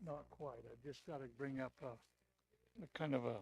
Not quite. I just got to bring up a kind of a.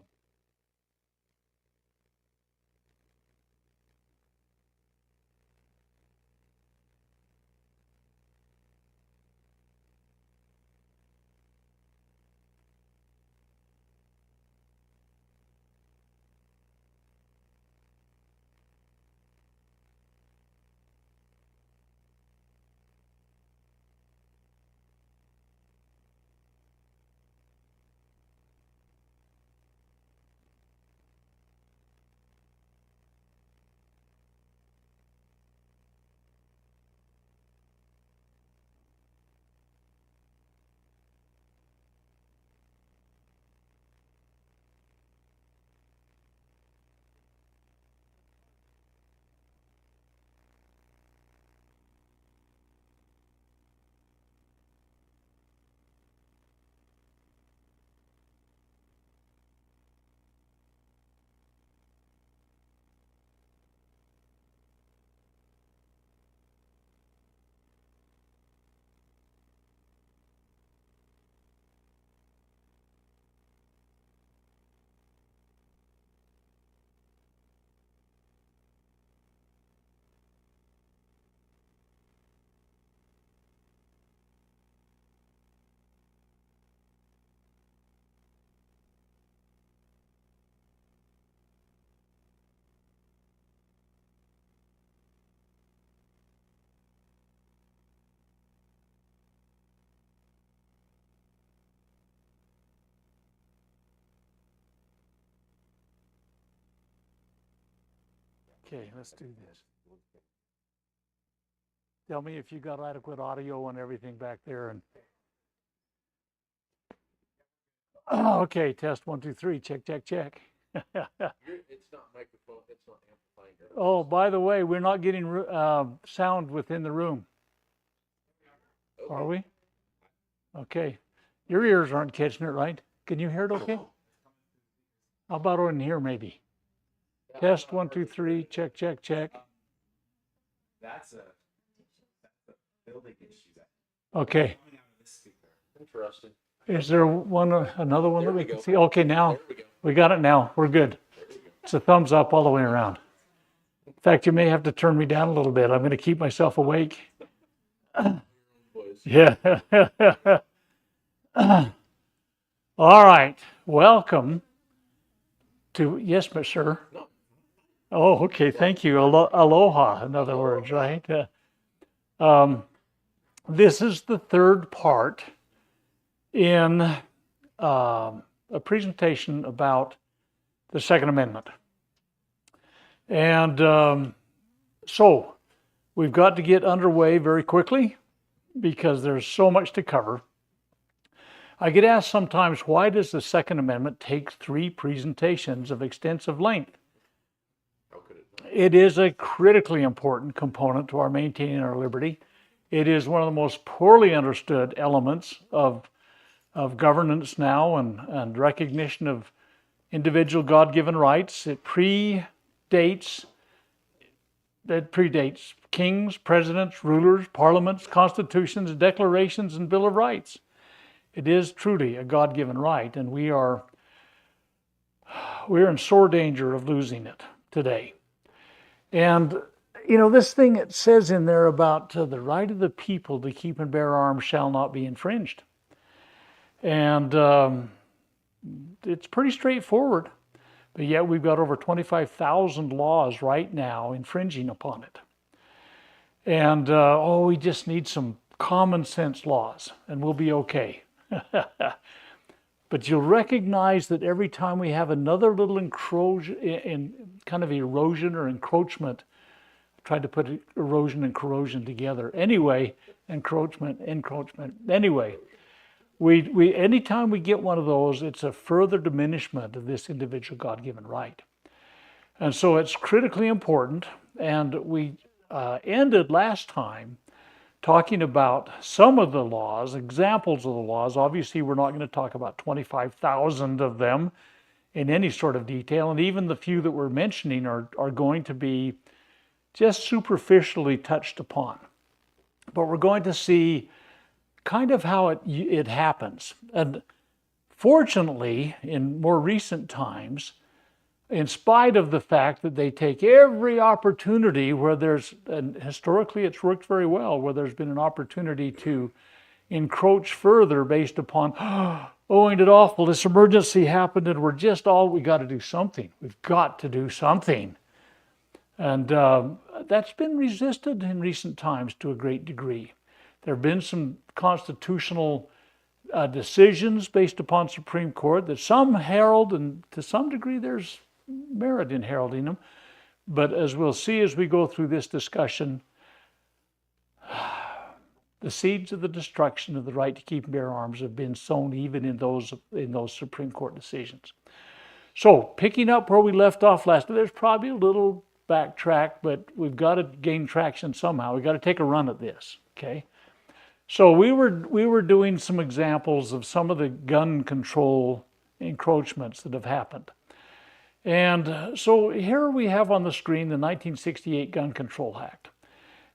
Okay, let's do this. Tell me if you got adequate audio and everything back there. And okay, test 1, 2, 3. Check, check, check. It's not microphone. It's not amplifying. Oh, by the way, we're not getting sound within the room. Okay. Are we? Okay. Your ears aren't catching it, right? Can you hear it okay? How about in here, maybe? Test 1, 2, 3. Check, check, check. That's a building issue. Okay. Interesting. Is there another one that we can go. see? Okay, now we got it now. We're good. It's a thumbs up all the way around. In fact, you may have to turn me down a little bit. I'm going to keep myself awake. Yeah. All right. Welcome to, yes, sir. Oh, okay. Thank you. Aloha, in other words, right? This is the third part in a presentation about the Second Amendment. And so we've got to get underway very quickly because there's so much to cover. I get asked sometimes, why does the Second Amendment take 3 presentations of extensive length? How could it not? It is a critically important component to our maintaining our liberty. It is one of the most poorly understood elements of governance now and recognition of individual God-given rights. It predates kings, presidents, rulers, parliaments, constitutions, declarations, and Bill of Rights. It is truly a God-given right, and we're in sore danger of losing it today. And you know, this thing it says in there about the right of the people to keep and bear arms shall not be infringed. And it's pretty straightforward, but yet we've got over 25,000 laws right now infringing upon it. And we just need some common sense laws and we'll be okay. But you'll recognize that every time we have another little kind of erosion or encroachment, I tried to put erosion and corrosion together. Anyway, encroachment. Anyway, we anytime we get one of those, it's a further diminishment of this individual God-given right. And so it's critically important. And we ended last time talking about some of the laws, examples of the laws. Obviously, we're not going to talk about 25,000 of them in any sort of detail. And even the few that we're mentioning are going to be just superficially touched upon. But we're going to see kind of how it happens. And fortunately, in more recent times, in spite of the fact that they take every opportunity where and historically it's worked very well, where there's been an opportunity to encroach further based upon, oh, ain't it awful, this emergency happened and we got to do something. We've got to do something. And that's been resisted in recent times to a great degree. There have been some constitutional decisions based upon Supreme Court that some herald, and to some degree there's merit in heralding them. But as we'll see as we go through this discussion, the seeds of the destruction of the right to keep and bear arms have been sown even in those Supreme Court decisions. So picking up where we left off last, there's probably a little backtrack, but we've got to gain traction somehow. We've got to take a run at this, okay? So we were doing some examples of some of the gun control encroachments that have happened. And so here we have on the screen the 1968 Gun Control Act.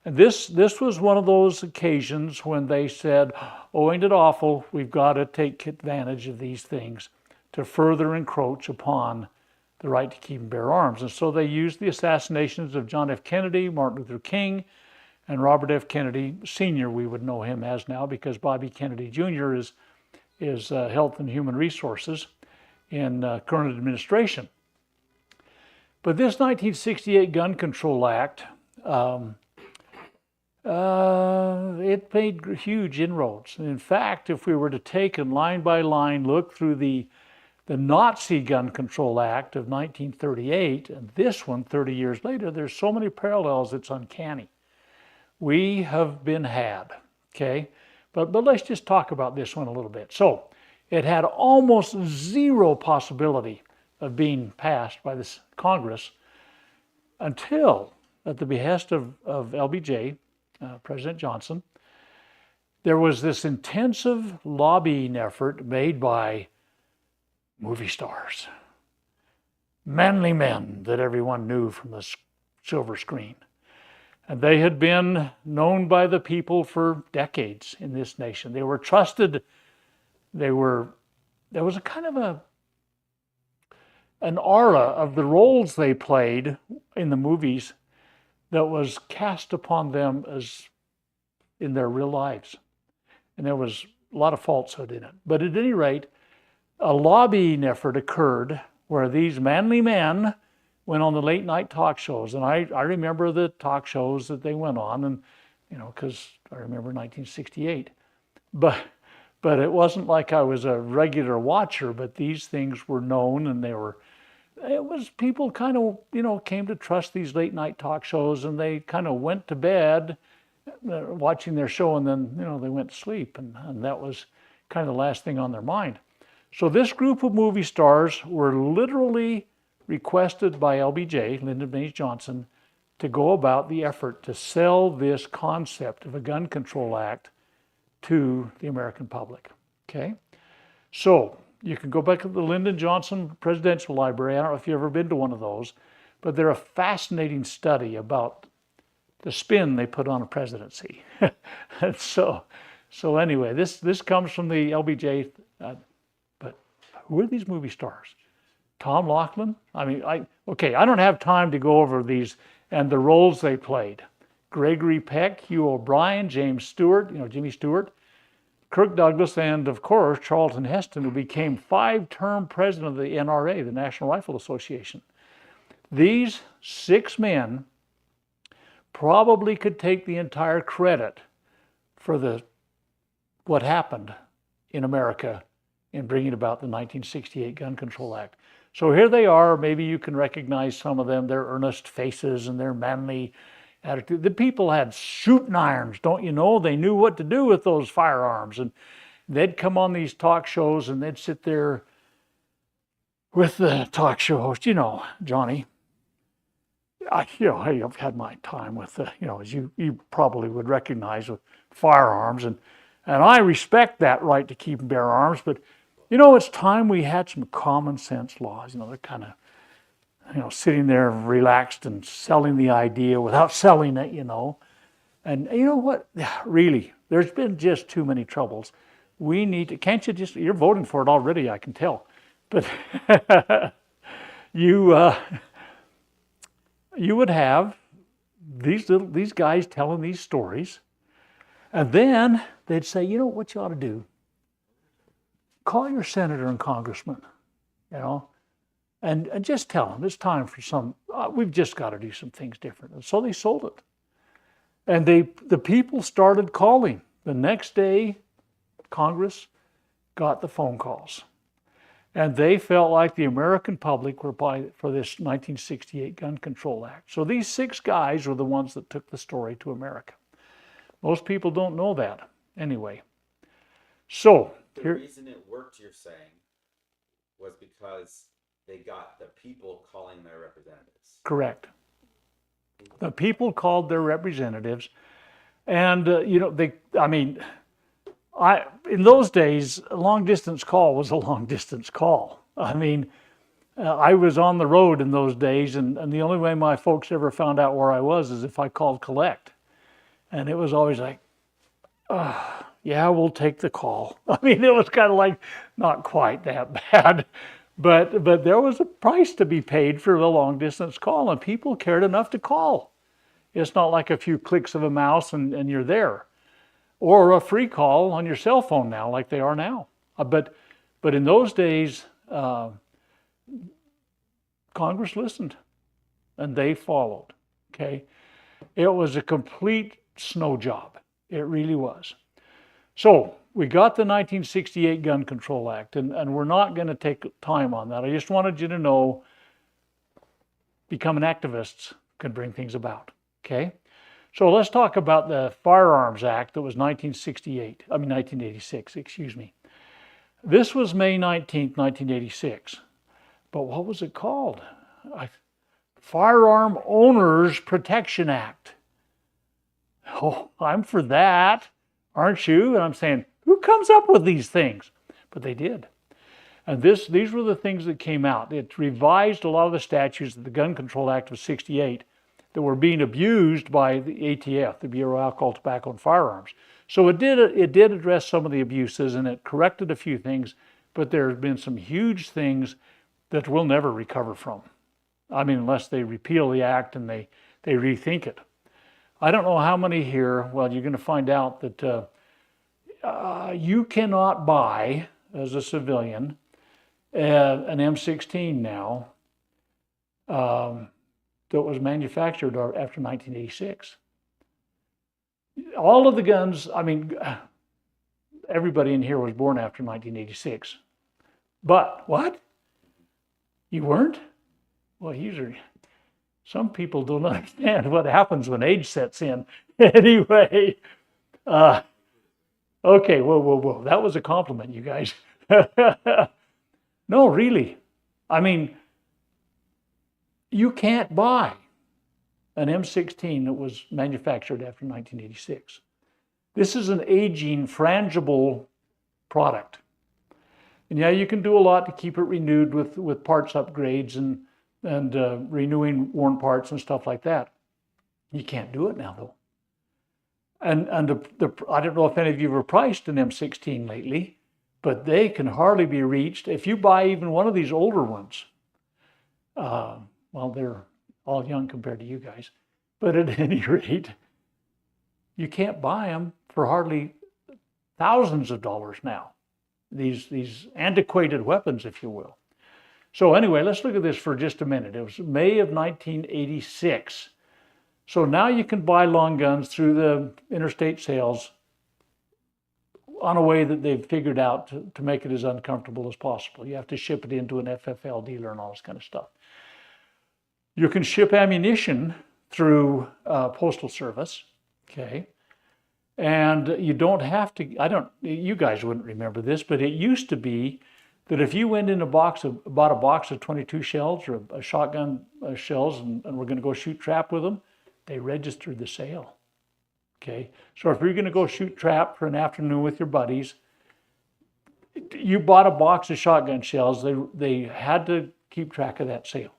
And this was one of those occasions when they said, oh, ain't it awful, we've got to take advantage of these things to further encroach upon the right to keep and bear arms. And so they used the assassinations of John F. Kennedy, Martin Luther King, and Robert F. Kennedy Sr., we would know him as now, because Bobby Kennedy Jr. is Health and Human Resources in current administration. But this 1968 Gun Control Act, it made huge inroads. And in fact, if we were to take and line by line look through the Nazi Gun Control Act of 1938 and this one 30 years later, there's so many parallels it's uncanny. We have been had, okay? But let's just talk about this one a little bit. So it had almost zero possibility of being passed by this Congress until, at the behest of LBJ, President Johnson, there was this intensive lobbying effort made by movie stars, manly men that everyone knew from the silver screen. And they had been known by the people for decades in this nation. They were trusted. There was a kind of an aura of the roles they played in the movies that was cast upon them as in their real lives. And there was a lot of falsehood in it. But at any rate, a lobbying effort occurred where these manly men went on the late night talk shows. And I remember the talk shows that they went on, and because I remember 1968. But it wasn't like I was a regular watcher, but these things were known, and it was people kind of, came to trust these late night talk shows, and they kind of went to bed watching their show, and then, they went to sleep, and that was kind of the last thing on their mind. So this group of movie stars were literally requested by LBJ, Lyndon Baines Johnson, to go about the effort to sell this concept of a gun control act to the American public, okay? So you can go back to the Lyndon Johnson Presidential Library. I don't know if you've ever been to one of those, but they're a fascinating study about the spin they put on a presidency. And so anyway, this comes from the LBJ, but who are these movie stars? Tom Laughlin? I don't have time to go over these and the roles they played. Gregory Peck, Hugh O'Brien, James Stewart, Jimmy Stewart, Kirk Douglas, and of course, Charlton Heston, who became 5-term president of the NRA, the National Rifle Association. These 6 men probably could take the entire credit for what happened in America in bringing about the 1968 Gun Control Act. So here they are. Maybe you can recognize some of them, their earnest faces and their manly attitude. The people had shooting irons, don't you know? They knew what to do with those firearms. And they'd come on these talk shows and they'd sit there with the talk show host, Johnny. I've had my time with, as you probably would recognize, with firearms. And I respect that right to keep and bear arms, but it's time we had some common sense laws. They're kind of, sitting there relaxed and selling the idea without selling it, And you know what? Really, There's been just too many troubles. We need to, can't you just, you're voting for it already, I can tell. But you would have these guys telling these stories, and then they'd say, you know what you ought to do? Call your senator and congressman, and just tell them it's time for some, we've just got to do some things different. And so they sold it. And the people started calling. The next day, Congress got the phone calls. And they felt like the American public were for this 1968 Gun Control Act. So these 6 guys were the ones that took the story to America. Most people don't know that anyway. So the reason it worked, you're saying, was because they got the people calling their representatives. Correct. The people called their representatives, and in those days, a long distance call was a long distance call. I was on the road in those days, and the only way my folks ever found out where I was is if I called collect. And it was always like, yeah, we'll take the call. It was kind of like, not quite that bad, but there was a price to be paid for the long distance call, and people cared enough to call. It's not like a few clicks of a mouse and you're there. Or a free call on your cell phone now, like they are now. But in those days, Congress listened, and they followed, okay? It was a complete snow job. It really was. So we got the 1968 Gun Control Act, and we're not going to take time on that. I just wanted you to know becoming activists can bring things about, okay? So let's talk about the Firearms Act that was 1986, excuse me. This was May 19th, 1986. But what was it called? Firearm Owners Protection Act. Oh, I'm for that, aren't you? And I'm saying, who comes up with these things? But they did. And these were the things that came out. It revised a lot of the statutes of the Gun Control Act of '68 that were being abused by the ATF, the Bureau of Alcohol, Tobacco, and Firearms. So it did address some of the abuses, and it corrected a few things, but there have been some huge things that we'll never recover from. Unless they repeal the act and they rethink it. I don't know how many here, well, you're going to find out that you cannot buy, as a civilian, an M16 now that was manufactured after 1986. All of the guns, everybody in here was born after 1986. But what? You weren't? Well, some people don't understand what happens when age sets in. Anyway, okay, whoa. That was a compliment, you guys. No, really. You can't buy an M16 that was manufactured after 1986. This is an aging, frangible product. And yeah, you can do a lot to keep it renewed with parts upgrades and renewing worn parts and stuff like that. You can't do it now, though. And I don't know if any of you have priced an M16 lately, but they can hardly be reached. If you buy even one of these older ones, well, they're all young compared to you guys, but at any rate, you can't buy them for hardly thousands of dollars now. These antiquated weapons, if you will. So anyway, let's look at this for just a minute. It was May of 1986. So now you can buy long guns through the interstate sales on a way that they've figured out to make it as uncomfortable as possible. You have to ship it into an FFL dealer and all this kind of stuff. You can ship ammunition through Postal Service, okay? And you don't have to, you guys wouldn't remember this, but it used to be that if you went in bought a box of 22 shells or a shotgun shells and we're going to go shoot trap with them, they registered the sale, okay? So if you're going to go shoot trap for an afternoon with your buddies, you bought a box of shotgun shells, they had to keep track of that sale,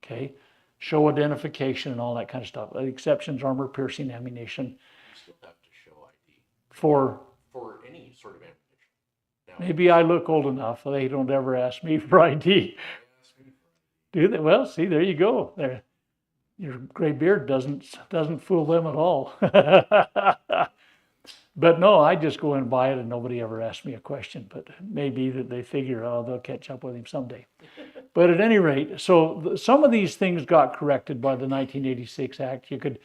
okay? Show identification and all that kind of stuff. Exceptions, armor piercing ammunition. You still have to show ID. for any sort of ammunition. Now, maybe I look old enough. They don't ever ask me for ID. ask me for- Do they? Well, see, there you go. There, your gray beard doesn't fool them at all. But no, I just go and buy it, and nobody ever asks me a question. But maybe that they figure, oh, they'll catch up with him someday. But at any rate, so some of these things got corrected by the 1986 Act. You could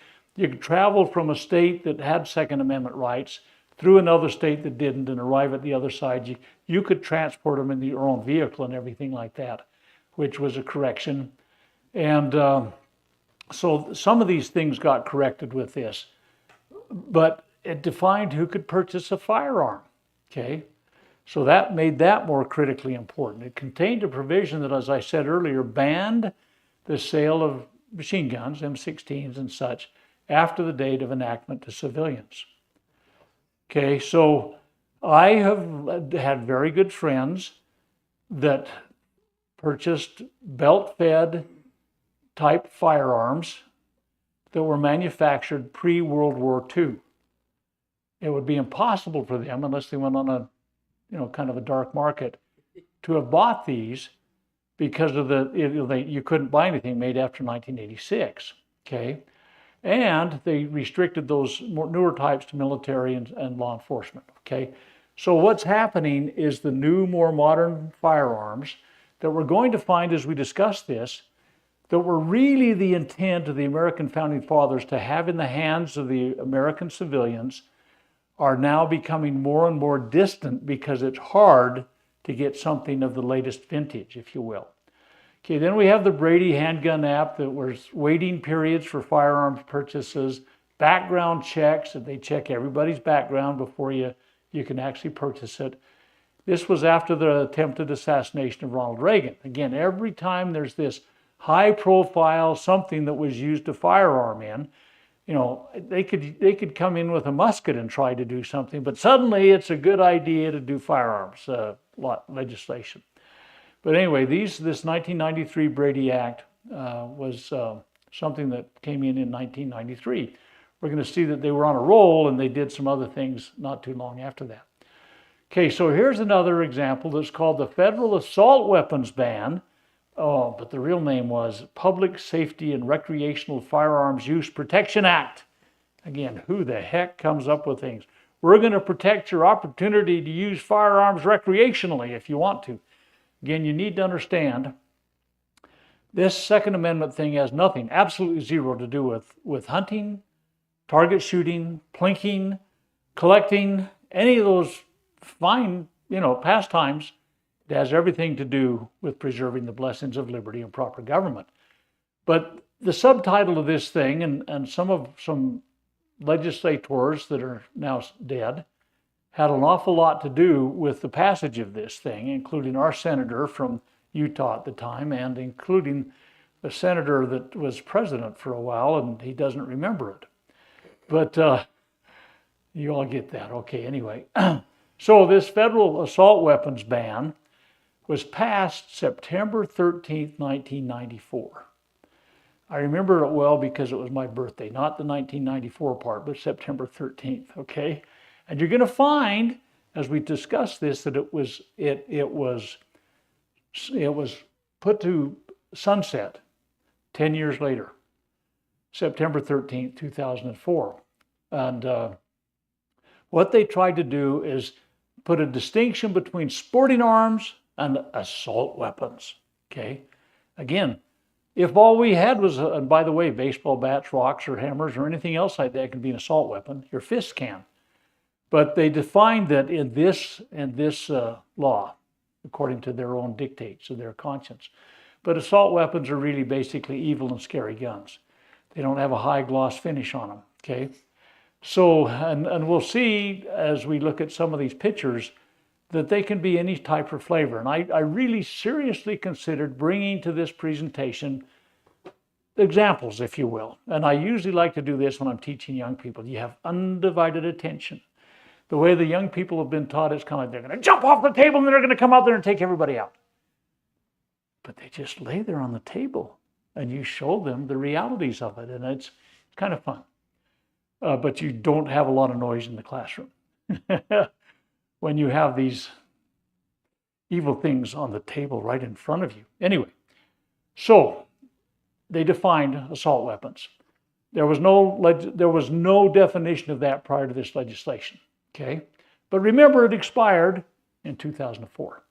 travel from a state that had Second Amendment rights through another state that didn't and arrive at the other side. You could transport them in your own vehicle and everything like that, which was a correction. And so some of these things got corrected with this. But it defined who could purchase a firearm, okay? So that made that more critically important. It contained a provision that, as I said earlier, banned the sale of machine guns, M16s and such, after the date of enactment to civilians. Okay, so I have had very good friends that purchased belt-fed type firearms that were manufactured pre-World War II. It would be impossible for them, unless they went on a, kind of a dark market, to have bought these because of you couldn't buy anything made after 1986, okay? And they restricted those newer types to military and law enforcement, okay? So what's happening is the new, more modern firearms that we're going to find as we discuss this, that were really the intent of the American Founding Fathers to have in the hands of the American civilians, are now becoming more and more distant because it's hard to get something of the latest vintage, if you will. Okay, then we have the Brady handgun app that was waiting periods for firearms purchases, background checks, that they check everybody's background before you can actually purchase it. This was after the attempted assassination of Ronald Reagan. Again, every time there's this high profile, something that was used a firearm in, they could come in with a musket and try to do something, but suddenly it's a good idea to do firearms legislation. But anyway, this 1993 Brady Act was something that came in 1993. We're going to see that they were on a roll, and they did some other things not too long after that. Okay, so here's another example that's called the Federal Assault Weapons Ban. Oh, but the real name was Public Safety and Recreational Firearms Use Protection Act. Again, who the heck comes up with things? We're going to protect your opportunity to use firearms recreationally if you want to. Again, you need to understand this Second Amendment thing has nothing, absolutely zero, to do with hunting, target shooting, plinking, collecting, any of those fine, pastimes. It has everything to do with preserving the blessings of liberty and proper government. But the subtitle of this thing, and some legislators that are now dead, had an awful lot to do with the passage of this thing, including our senator from Utah at the time, and including the senator that was president for a while, and he doesn't remember it. But you all get that. Okay, anyway. So this federal assault weapons ban was passed September 13th, 1994. I remember it well because it was my birthday, not the 1994 part, but September 13th, okay? And you're going to find, as we discuss this, that it was put to sunset 10 years later, September 13th, 2004. And what they tried to do is put a distinction between sporting arms and assault weapons, okay? Again, if all we had was, and by the way, baseball bats, rocks, or hammers, or anything else like that can be an assault weapon, your fists can. But they defined that in this law, according to their own dictates of their conscience. But assault weapons are really basically evil and scary guns. They don't have a high gloss finish on them, okay? So, and we'll see as we look at some of these pictures that they can be any type of flavor. And I really seriously considered bringing to this presentation examples, if you will. And I usually like to do this when I'm teaching young people. You have undivided attention. The way the young people have been taught is kind of like they're going to jump off the table and they're going to come out there and take everybody out. But they just lay there on the table and you show them the realities of it. And it's kind of fun. But you don't have a lot of noise in the classroom. when you have these evil things on the table right in front of you. Anyway, so they defined assault weapons. There was no definition of that prior to this legislation. Okay, but remember, it expired in 2004.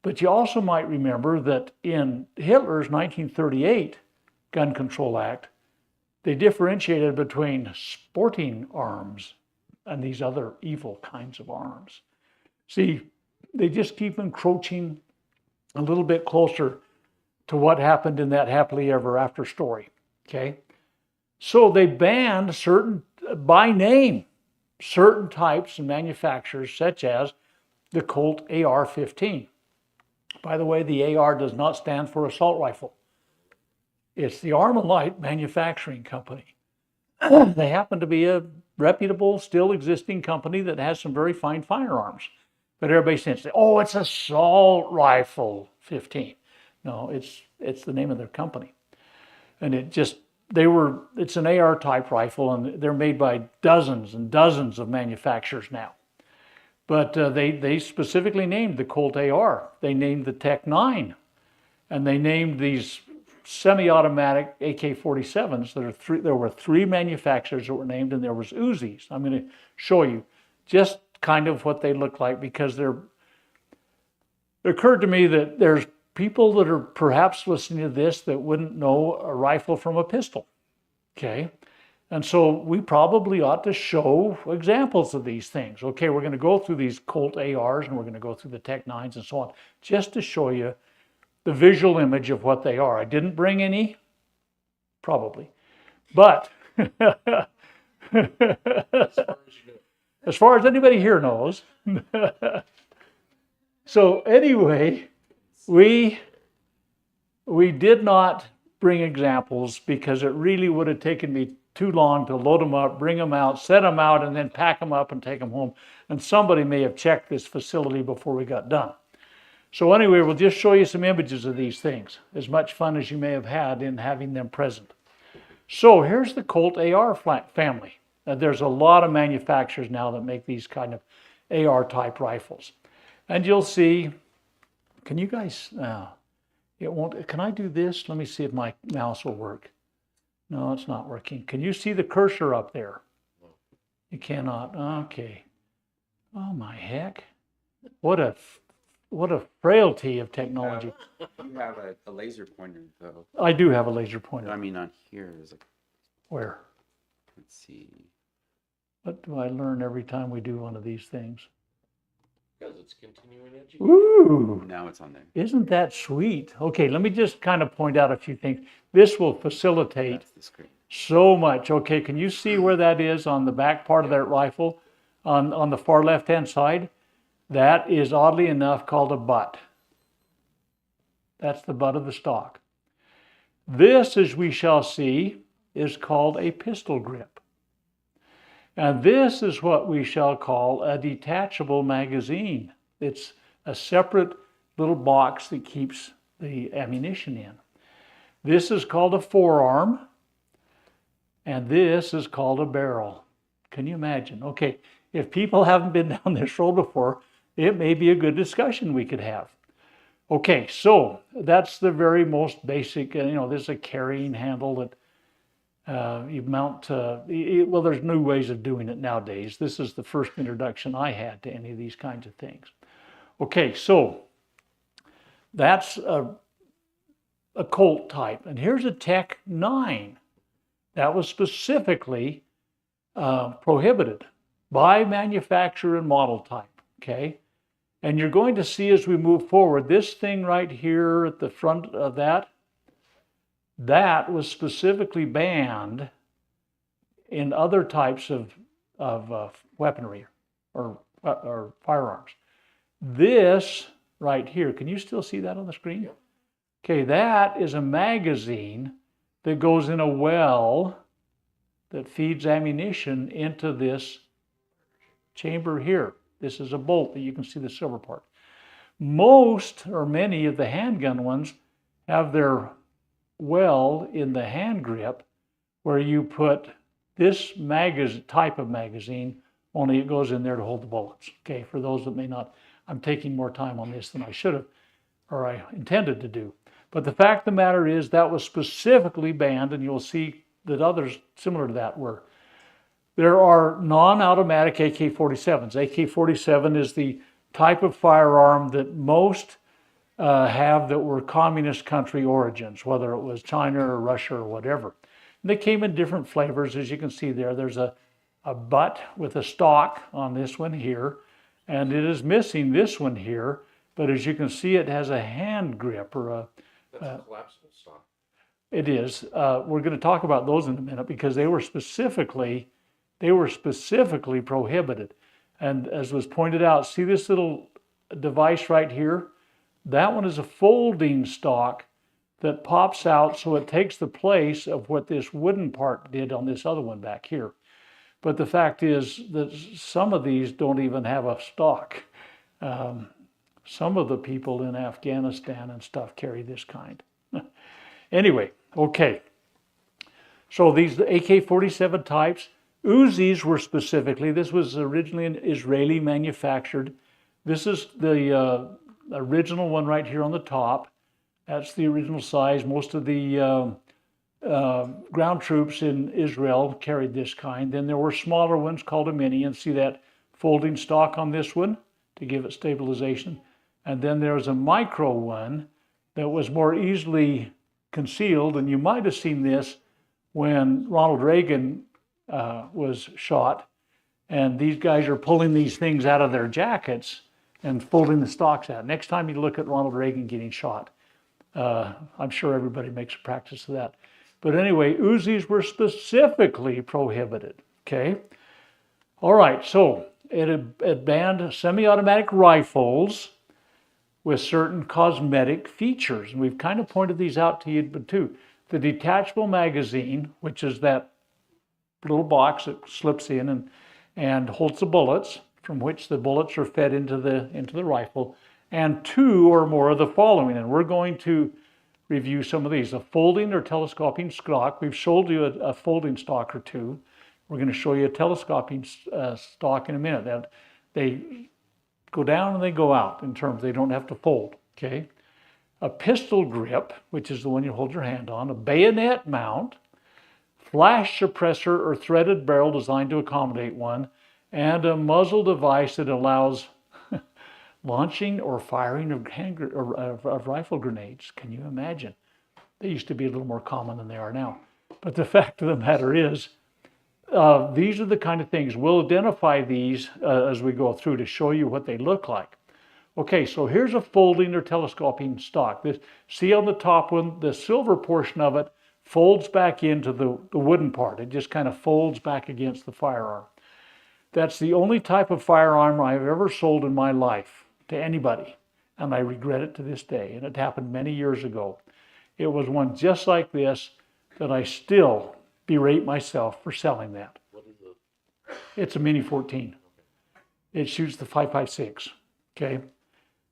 But you also might remember that in Hitler's 1938 Gun Control Act, they differentiated between sporting arms and these other evil kinds of arms. See, they just keep encroaching a little bit closer to what happened in that happily ever after story. Okay, so they banned by name, certain types and manufacturers, such as the Colt AR-15. By the way, the AR does not stand for assault rifle. It's the Armalite Manufacturing Company. They happen to be a reputable, still existing company that has some very fine firearms. But everybody says, oh, it's assault rifle 15. No, it's the name of their company. And it's an AR type rifle, and they're made by dozens and dozens of manufacturers now. But they specifically named the Colt AR. They named the Tech 9, and they named these semi-automatic AK-47s. There were three manufacturers that were named, and there was Uzis. I'm going to show you just kind of what they look like, because it occurred to me that there's people that are perhaps listening to this that wouldn't know a rifle from a pistol. Okay. And so we probably ought to show examples of these things. Okay, we're going to go through these Colt ARs, and we're going to go through the Tech 9s and so on, just to show you the visual image of what they are. I didn't bring any, probably, but as far as anybody here knows. So anyway, we did not bring examples because it really would have taken me too long to load them up, bring them out, set them out, and then pack them up and take them home. And somebody may have checked this facility before we got done. So anyway, we'll just show you some images of these things, as much fun as you may have had in having them present. So here's the Colt AR family. Now, there's a lot of manufacturers now that make these kind of AR type rifles. And you'll see, can you guys, it won't, can I do this? Let me see if my mouse will work. No, it's not working. Can you see the cursor up there? You cannot. Okay. Oh my heck. What a frailty of technology. You have a laser pointer, though. I do have a laser pointer. I mean, on here is a... Where? Let's see. What do I learn every time we do one of these things? Because it's continuing education. Ooh. Now it's on there. Isn't that sweet? Okay, let me just kind of point out a few things. This will facilitate That's the screen. so much. Okay, can you see where that is on the back part of that rifle on the far left-hand side? That is, oddly enough, called a butt. That's the butt of the stock. This, as we shall see, is called a pistol grip. And this is what we shall call a detachable magazine. It's a separate little box that keeps the ammunition in. This is called a forearm, and this is called a barrel. Can you imagine? Okay, if people haven't been down this road before, it may be a good discussion we could have. Okay, so that's the very most basic, this is a carrying handle that you mount, well, there's new ways of doing it nowadays. This is the first introduction I had to any of these kinds of things. Okay, so that's a Colt type. And here's a Tech 9. That was specifically prohibited by manufacturer and model type, okay? And you're going to see as we move forward, this thing right here at the front of that was specifically banned in other types of weaponry or firearms. This right here, can you still see that on the screen? Yeah. Okay, that is a magazine that goes in a well that feeds ammunition into this chamber here. This is a bolt that you can see the silver part. Most or many of the handgun ones have their well in the hand grip where you put this type of magazine only it goes in there to hold the bullets. Okay, for those that may not, I'm taking more time on this than I should have, or I intended to do. But the fact of the matter is that was specifically banned, and you'll see that others similar to that were. There are non-automatic AK-47s. AK-47 is the type of firearm that most have that were communist country origins, whether it was China or Russia or whatever. And they came in different flavors, as you can see there. There's a butt with a stock on this one here, and it is missing this one here, but as you can see, it has a hand grip or a... That's a collapsible stock. It is. We're going to talk about those in a minute because they were specifically prohibited. And as was pointed out, see this little device right here? That one is a folding stock that pops out, so it takes the place of what this wooden part did on this other one back here. But the fact is that some of these don't even have a stock. Some of the people in Afghanistan and stuff carry this kind. Anyway, okay. So these AK-47 types, Uzis were specifically, this was originally an Israeli manufactured. This is the original one right here on the top. That's the original size. Most of the ground troops in Israel carried this kind. Then there were smaller ones called a mini, and see that folding stock on this one to give it stabilization. And then there's a micro one that was more easily concealed, and you might have seen this when Ronald Reagan was shot, and these guys are pulling these things out of their jackets and folding the stocks out. Next time you look at Ronald Reagan getting shot, I'm sure everybody makes a practice of that. But anyway, Uzis were specifically prohibited, okay? All right, so it banned semi-automatic rifles with certain cosmetic features. And we've kind of pointed these out to you too. The detachable magazine, which is that little box that slips in and holds the bullets, from which the bullets are fed into the rifle, and two or more of the following. And we're going to review some of these. A folding or telescoping stock. We've showed you a folding stock or two. We're going to show you a telescoping stock in a minute. They go down and they go out in terms they don't have to fold, okay? A pistol grip, which is the one you hold your hand on, a bayonet mount, flash suppressor or threaded barrel designed to accommodate one, and a muzzle device that allows launching or firing of rifle grenades. Can you imagine? They used to be a little more common than they are now. But the fact of the matter is, these are the kind of things. We'll identify these as we go through to show you what they look like. Okay, so here's a folding or telescoping stock. See on the top one, the silver portion of it folds back into the wooden part. It just kind of folds back against the firearm. That's the only type of firearm I've ever sold in my life to anybody, and I regret it to this day, and it happened many years ago. It was one just like this that I still berate myself for selling that. What is it? It's a Mini 14. It shoots the 5.56, okay?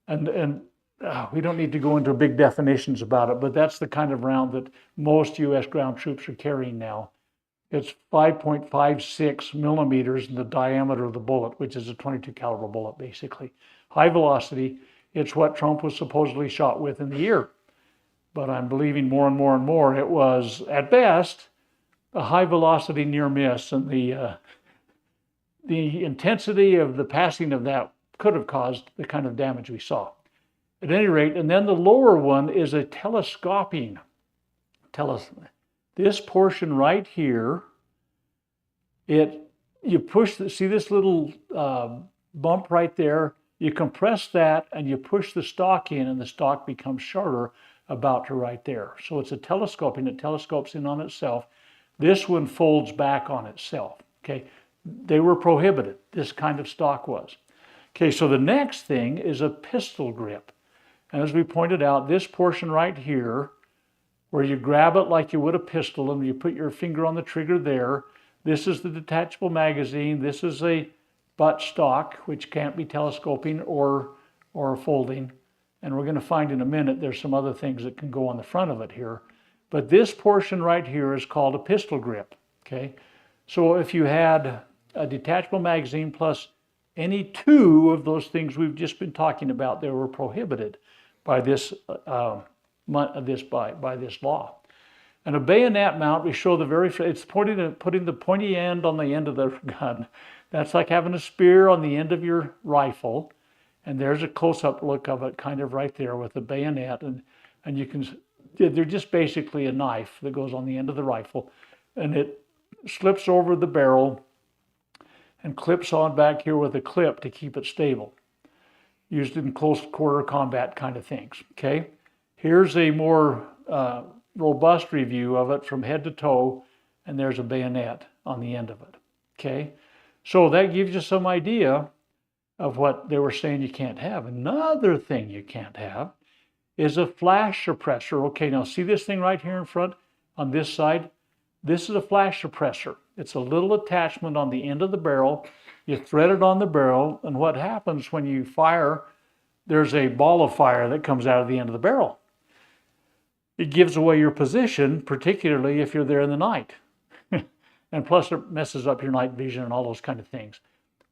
And we don't need to go into big definitions about it, but that's the kind of round that most U.S. ground troops are carrying now. It's 5.56 millimeters in the diameter of the bullet, which is a 22 caliber bullet, basically. High velocity. It's what Trump was supposedly shot with in the ear. But I'm believing more and more and more it was, at best, a high velocity near miss, and the intensity of the passing of that could have caused the kind of damage we saw. At any rate, and then the lower one is a telescoping. This portion right here, you push, see this little bump right there? You compress that and you push the stock in, and the stock becomes shorter about to right there. So it's a telescoping, it telescopes in on itself. This one folds back on itself, okay? They were prohibited, this kind of stock was. Okay, so the next thing is a pistol grip. And as we pointed out, this portion right here, where you grab it like you would a pistol and you put your finger on the trigger there, this is the detachable magazine. This is a butt stock, which can't be telescoping or folding. And we're going to find in a minute there's some other things that can go on the front of it here. But this portion right here is called a pistol grip, okay? So if you had a detachable magazine plus any two of those things we've just been talking about that were prohibited by this by this law. And a bayonet mount, we show it's putting the pointy end on the end of the gun. That's like having a spear on the end of your rifle. And there's a close-up look of it kind of right there with the bayonet. And you can, they're just basically a knife that goes on the end of the rifle. And it slips over the barrel and clips on back here with a clip to keep it stable. Used in close quarter combat kind of things, okay? Here's a more robust review of it from head to toe, and there's a bayonet on the end of it, okay? So that gives you some idea of what they were saying you can't have. Another thing you can't have is a flash suppressor. Okay, now see this thing right here in front on this side? This is a flash suppressor. It's a little attachment on the end of the barrel. You thread it on the barrel, and what happens when you fire, there's a ball of fire that comes out of the end of the barrel. It gives away your position, particularly if you're there in the night. And plus it messes up your night vision and all those kind of things.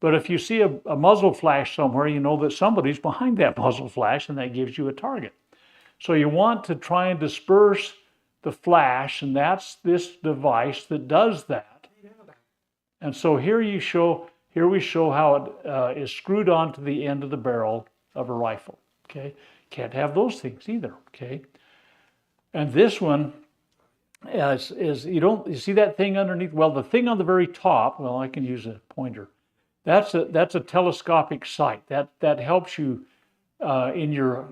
But if you see a muzzle flash somewhere, you know that somebody's behind that muzzle flash, and that gives you a target. So you want to try and disperse the flash, and that's this device that does that. And so here we show how it is screwed onto the end of the barrel of a rifle. Okay, can't have those things either. Okay, and this one is you see that thing underneath? Well, the thing on the very top. Well, I can use a pointer. That's a telescopic sight. That helps you in your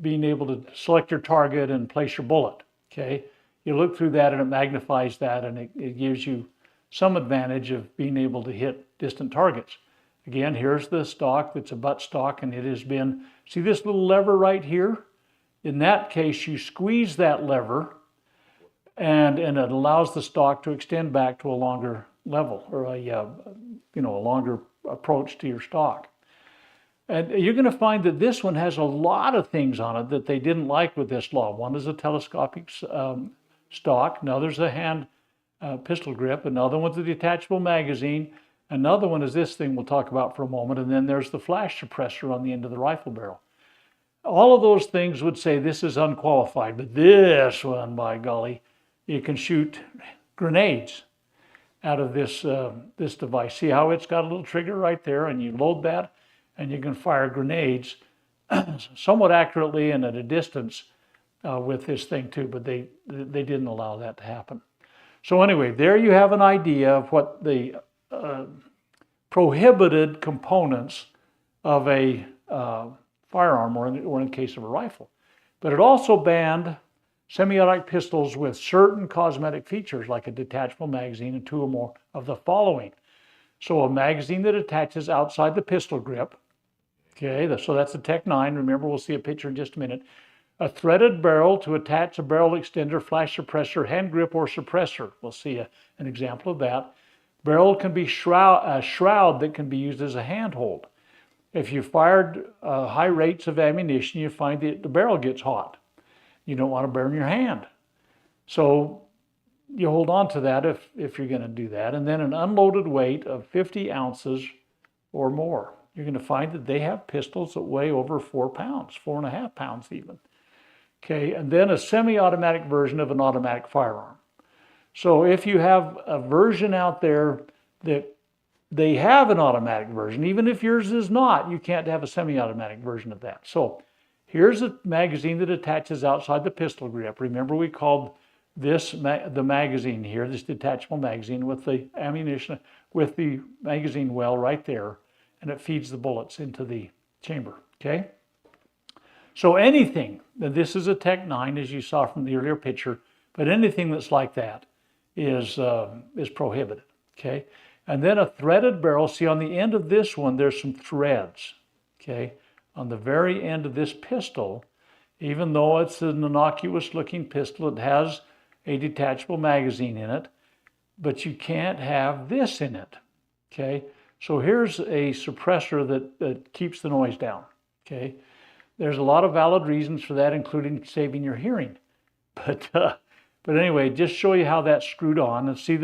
being able to select your target and place your bullet. Okay, you look through that and it magnifies that, and it gives you some advantage of being able to hit distant targets. Again, here's the stock that's a butt stock, and it has been, see this little lever right here? In that case, you squeeze that lever, and it allows the stock to extend back to a longer level, or a longer approach to your stock. And you're going to find that this one has a lot of things on it that they didn't like with this law. One is a telescopic stock. Another's a hand pistol grip. Another one's a detachable magazine. Another one is this thing we'll talk about for a moment. And then there's the flash suppressor on the end of the rifle barrel. All of those things would say this is unqualified. But this one, by golly, you can shoot grenades out of this device. See how it's got a little trigger right there, and you load that, and you can fire grenades somewhat accurately and at a distance with this thing too, but they didn't allow that to happen. So anyway, there you have an idea of what the prohibited components of a firearm, or in the case of a rifle. But it also banned semi-automatic pistols with certain cosmetic features, like a detachable magazine and two or more of the following. So a magazine that attaches outside the pistol grip. Okay, so that's a Tech 9. Remember, we'll see a picture in just a minute. A threaded barrel to attach a barrel extender, flash suppressor, hand grip, or suppressor. We'll see an example of that. Barrel can be a shroud that can be used as a handhold. If you fired high rates of ammunition, you find that the barrel gets hot. You don't want to burn your hand. So you hold on to that if you're going to do that. And then an unloaded weight of 50 ounces or more. You're going to find that they have pistols that weigh over 4 pounds, 4.5 pounds even. Okay, and then a semi-automatic version of an automatic firearm. So if you have a version out there that they have an automatic version, even if yours is not, you can't have a semi-automatic version of that. So here's a magazine that attaches outside the pistol grip. Remember, we called this the magazine here, this detachable magazine with the ammunition, with the magazine well right there, and it feeds the bullets into the chamber, okay? So anything, this is a Tech 9 as you saw from the earlier picture, but anything that's like that is prohibited, okay? And then a threaded barrel, see on the end of this one, there's some threads, okay? On the very end of this pistol, even though it's an innocuous looking pistol, it has a detachable magazine in it, but you can't have this in it, okay? So here's a suppressor that keeps the noise down, okay? There's a lot of valid reasons for that, including saving your hearing. But anyway, just show you how that's screwed on, and see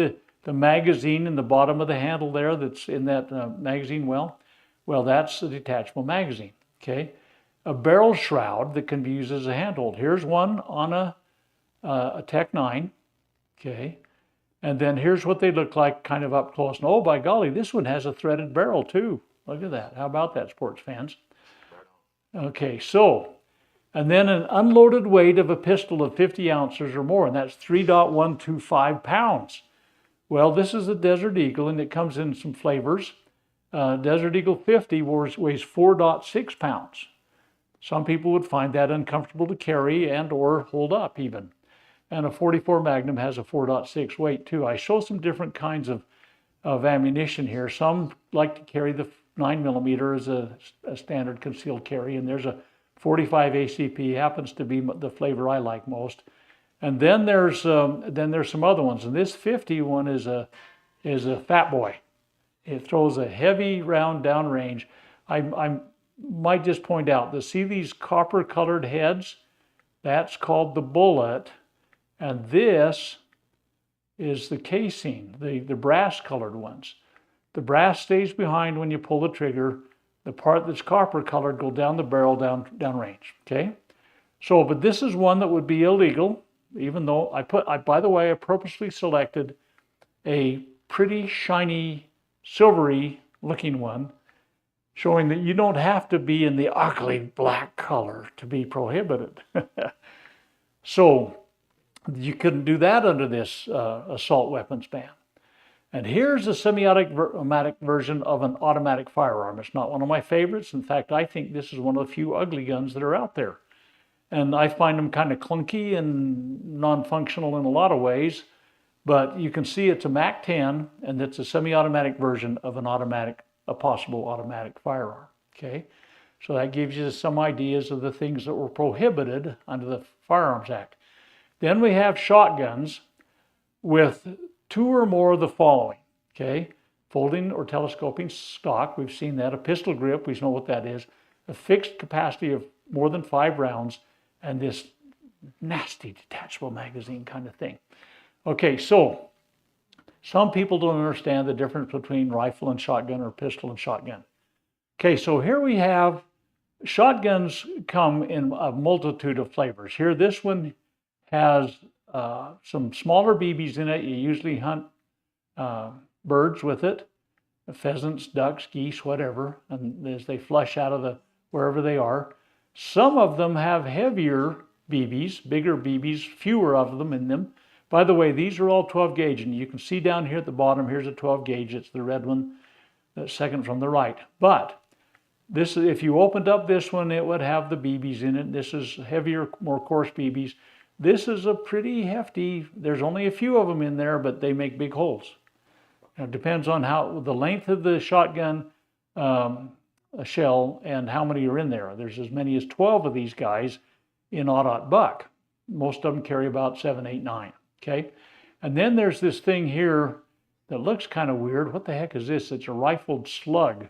the magazine in the bottom of the handle there that's in that magazine well, that's a detachable magazine, okay? A barrel shroud that can be used as a handhold. Here's one on a Tech 9, okay? And then here's what they look like kind of up close. And oh, by golly, this one has a threaded barrel too. Look at that. How about that, sports fans? Okay, so, and then an unloaded weight of a pistol of 50 ounces or more, and that's 3.125 pounds. Well, this is a Desert Eagle, and it comes in some flavors. Desert Eagle 50 weighs 4.6 pounds. Some people would find that uncomfortable to carry and or hold up even. And a 44 Magnum has a 4.6 weight too. I show some different kinds of ammunition here. Some like to carry the 9mm as a standard concealed carry, and there's a 45 ACP, happens to be the flavor I like most. And then there's some other ones, and this 50 one is a fat boy. It throws a heavy round downrange. I might just point out, see these copper colored heads? That's called the bullet, and this is the casing, the brass colored ones. The brass stays behind when you pull the trigger. The part that's copper colored goes down the barrel downrange, okay? So, but this is one that would be illegal, even though by the way, I purposely selected a pretty shiny, silvery looking one, showing that you don't have to be in the ugly black color to be prohibited. So, you couldn't do that under this assault weapons ban. And here's a semi-automatic version of an automatic firearm. It's not one of my favorites. In fact, I think this is one of the few ugly guns that are out there. And I find them kind of clunky and non-functional in a lot of ways. But you can see it's a MAC-10, and it's a semi-automatic version of a possible automatic firearm. Okay, so that gives you some ideas of the things that were prohibited under the Firearms Act. Then we have shotguns with 2 or more of the following, okay? Folding or telescoping stock, we've seen that. A pistol grip, we know what that is. A fixed capacity of more than 5 rounds, and this nasty detachable magazine kind of thing. Okay, so some people don't understand the difference between rifle and shotgun or pistol and shotgun. Okay, so here we have, shotguns come in a multitude of flavors. Here, this one has some smaller BBs in it. You usually hunt birds with it, pheasants, ducks, geese, whatever, and as they flush out of wherever they are. Some of them have heavier BBs, bigger BBs, fewer of them in them. By the way, these are all 12 gauge, and you can see down here at the bottom, here's a 12 gauge. It's the red one, the second from the right. But this, if you opened up this one, it would have the BBs in it. This is heavier, more coarse BBs. This is a pretty hefty, there's only a few of them in there, but they make big holes. It depends on the length of the shotgun shell and how many are in there. There's as many as 12 of these guys in aught buck. Most of them carry about 7, 8, 9, okay? And then there's this thing here that looks kind of weird. What the heck is this? It's a rifled slug.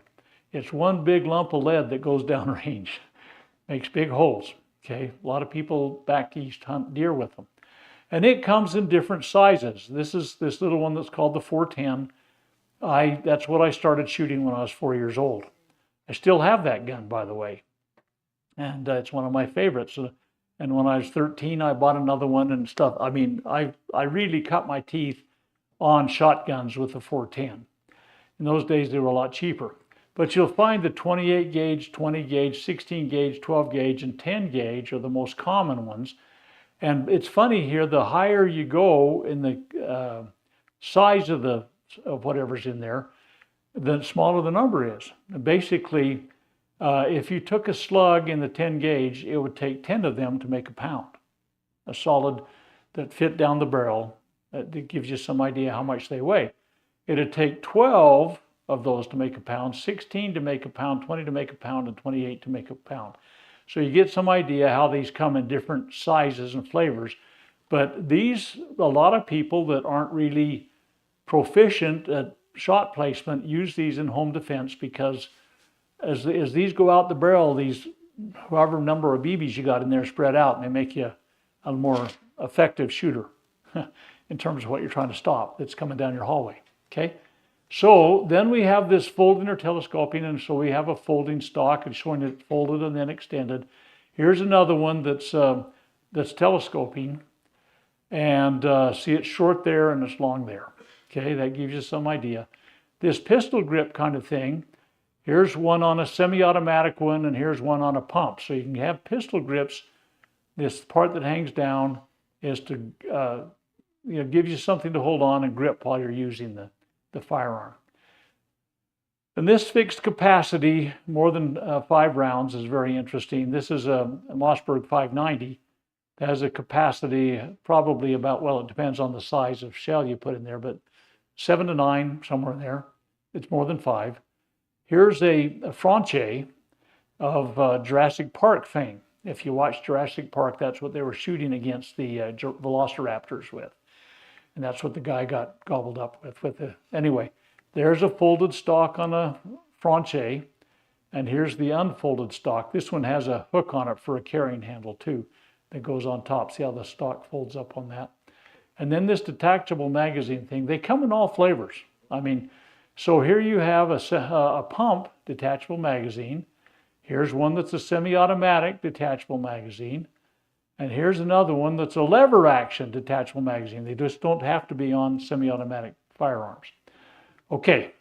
It's one big lump of lead that goes downrange, makes big holes. Okay, a lot of people back east hunt deer with them. And it comes in different sizes. This is this little one that's called the 410. That's what I started shooting when I was 4 years old. I still have that gun, by the way. And it's one of my favorites. And when I was 13, I bought another one and stuff. I mean, I really cut my teeth on shotguns with the 410. In those days, they were a lot cheaper. But you'll find the 28 gauge, 20 gauge, 16 gauge, 12 gauge, and 10 gauge are the most common ones. And it's funny here, the higher you go in the size of whatever's in there, the smaller the number is. And basically, if you took a slug in the 10 gauge, it would take 10 of them to make a pound. A solid that fit down the barrel. That gives you some idea how much they weigh. It'd take 12 of those to make a pound, 16 to make a pound, 20 to make a pound, and 28 to make a pound. So you get some idea how these come in different sizes and flavors. But these, a lot of people that aren't really proficient at shot placement use these in home defense, because as these go out the barrel, these however number of BBs you got in there spread out, and they make you a more effective shooter. in terms of what you're trying to stop that's coming down your hallway. Okay. So then we have this folding or telescoping, and so we have a folding stock and showing it folded and then extended. Here's another one that's telescoping, and see it's short there and it's long there. Okay, that gives you some idea. This pistol grip kind of thing, here's one on a semi-automatic one and here's one on a pump. So you can have pistol grips. This part that hangs down is to give you something to hold on and grip while you're using the firearm. And this fixed capacity, more than 5 rounds, is very interesting. This is a Mossberg 590. It has a capacity probably about, well, it depends on the size of shell you put in there, but 7 to 9, somewhere in there. It's more than 5. Here's a Franche of Jurassic Park fame. If you watch Jurassic Park, that's what they were shooting against the velociraptors with. And that's what the guy got gobbled up with. Anyway, there's a folded stock on a Franche, and here's the unfolded stock. This one has a hook on it for a carrying handle too that goes on top. See how the stock folds up on that? And then this detachable magazine thing, they come in all flavors. I mean, so here you have a pump detachable magazine. Here's one that's a semi-automatic detachable magazine. And here's another one that's a lever action detachable magazine. They just don't have to be on semi-automatic firearms. Okay,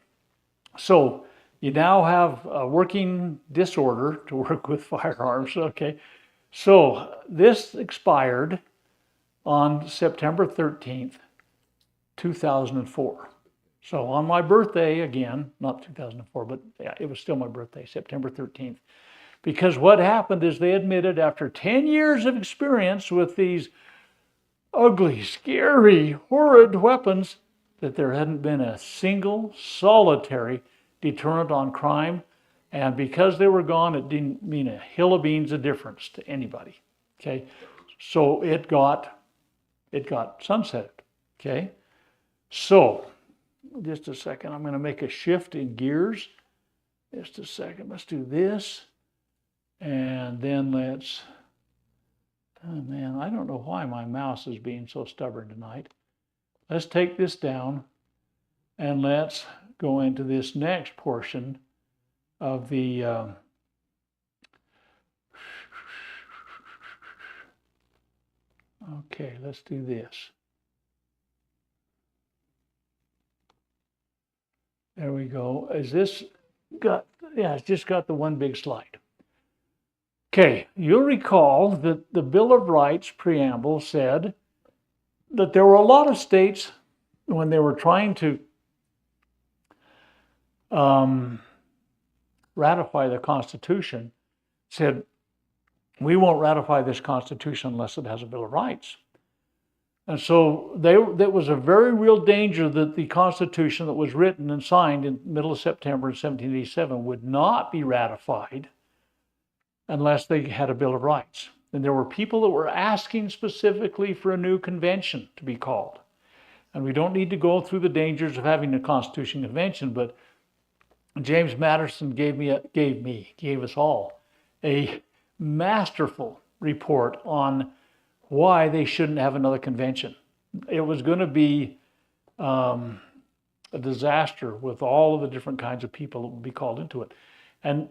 so you now have a working disorder to work with firearms. Okay, so this expired on September 13th, 2004. So on my birthday, again, not 2004, but yeah, it was still my birthday, September 13th. Because what happened is they admitted after 10 years of experience with these ugly, scary, horrid weapons that there hadn't been a single solitary deterrent on crime. And because they were gone, it didn't mean a hill of beans of difference to anybody. Okay, so it got sunsetted. Okay, so just a second, I'm going to make a shift in gears. Just a second, let's do this. And then let's, oh man, I don't know why my mouse is being so stubborn tonight. Let's take this down and let's go into this next portion of the okay, let's do this. There we go. Is this got, yeah, it's just got the one big slide. Okay, you'll recall that the Bill of Rights preamble said that there were a lot of states when they were trying to ratify the Constitution, said, we won't ratify this Constitution unless it has a Bill of Rights. And so that was a very real danger that the Constitution that was written and signed in the middle of September in 1787 would not be ratified unless they had a Bill of Rights. And there were people that were asking specifically for a new convention to be called. And we don't need to go through the dangers of having a Constitution convention, but James Madison gave us all a masterful report on why they shouldn't have another convention. It was going to be a disaster with all of the different kinds of people that would be called into it. And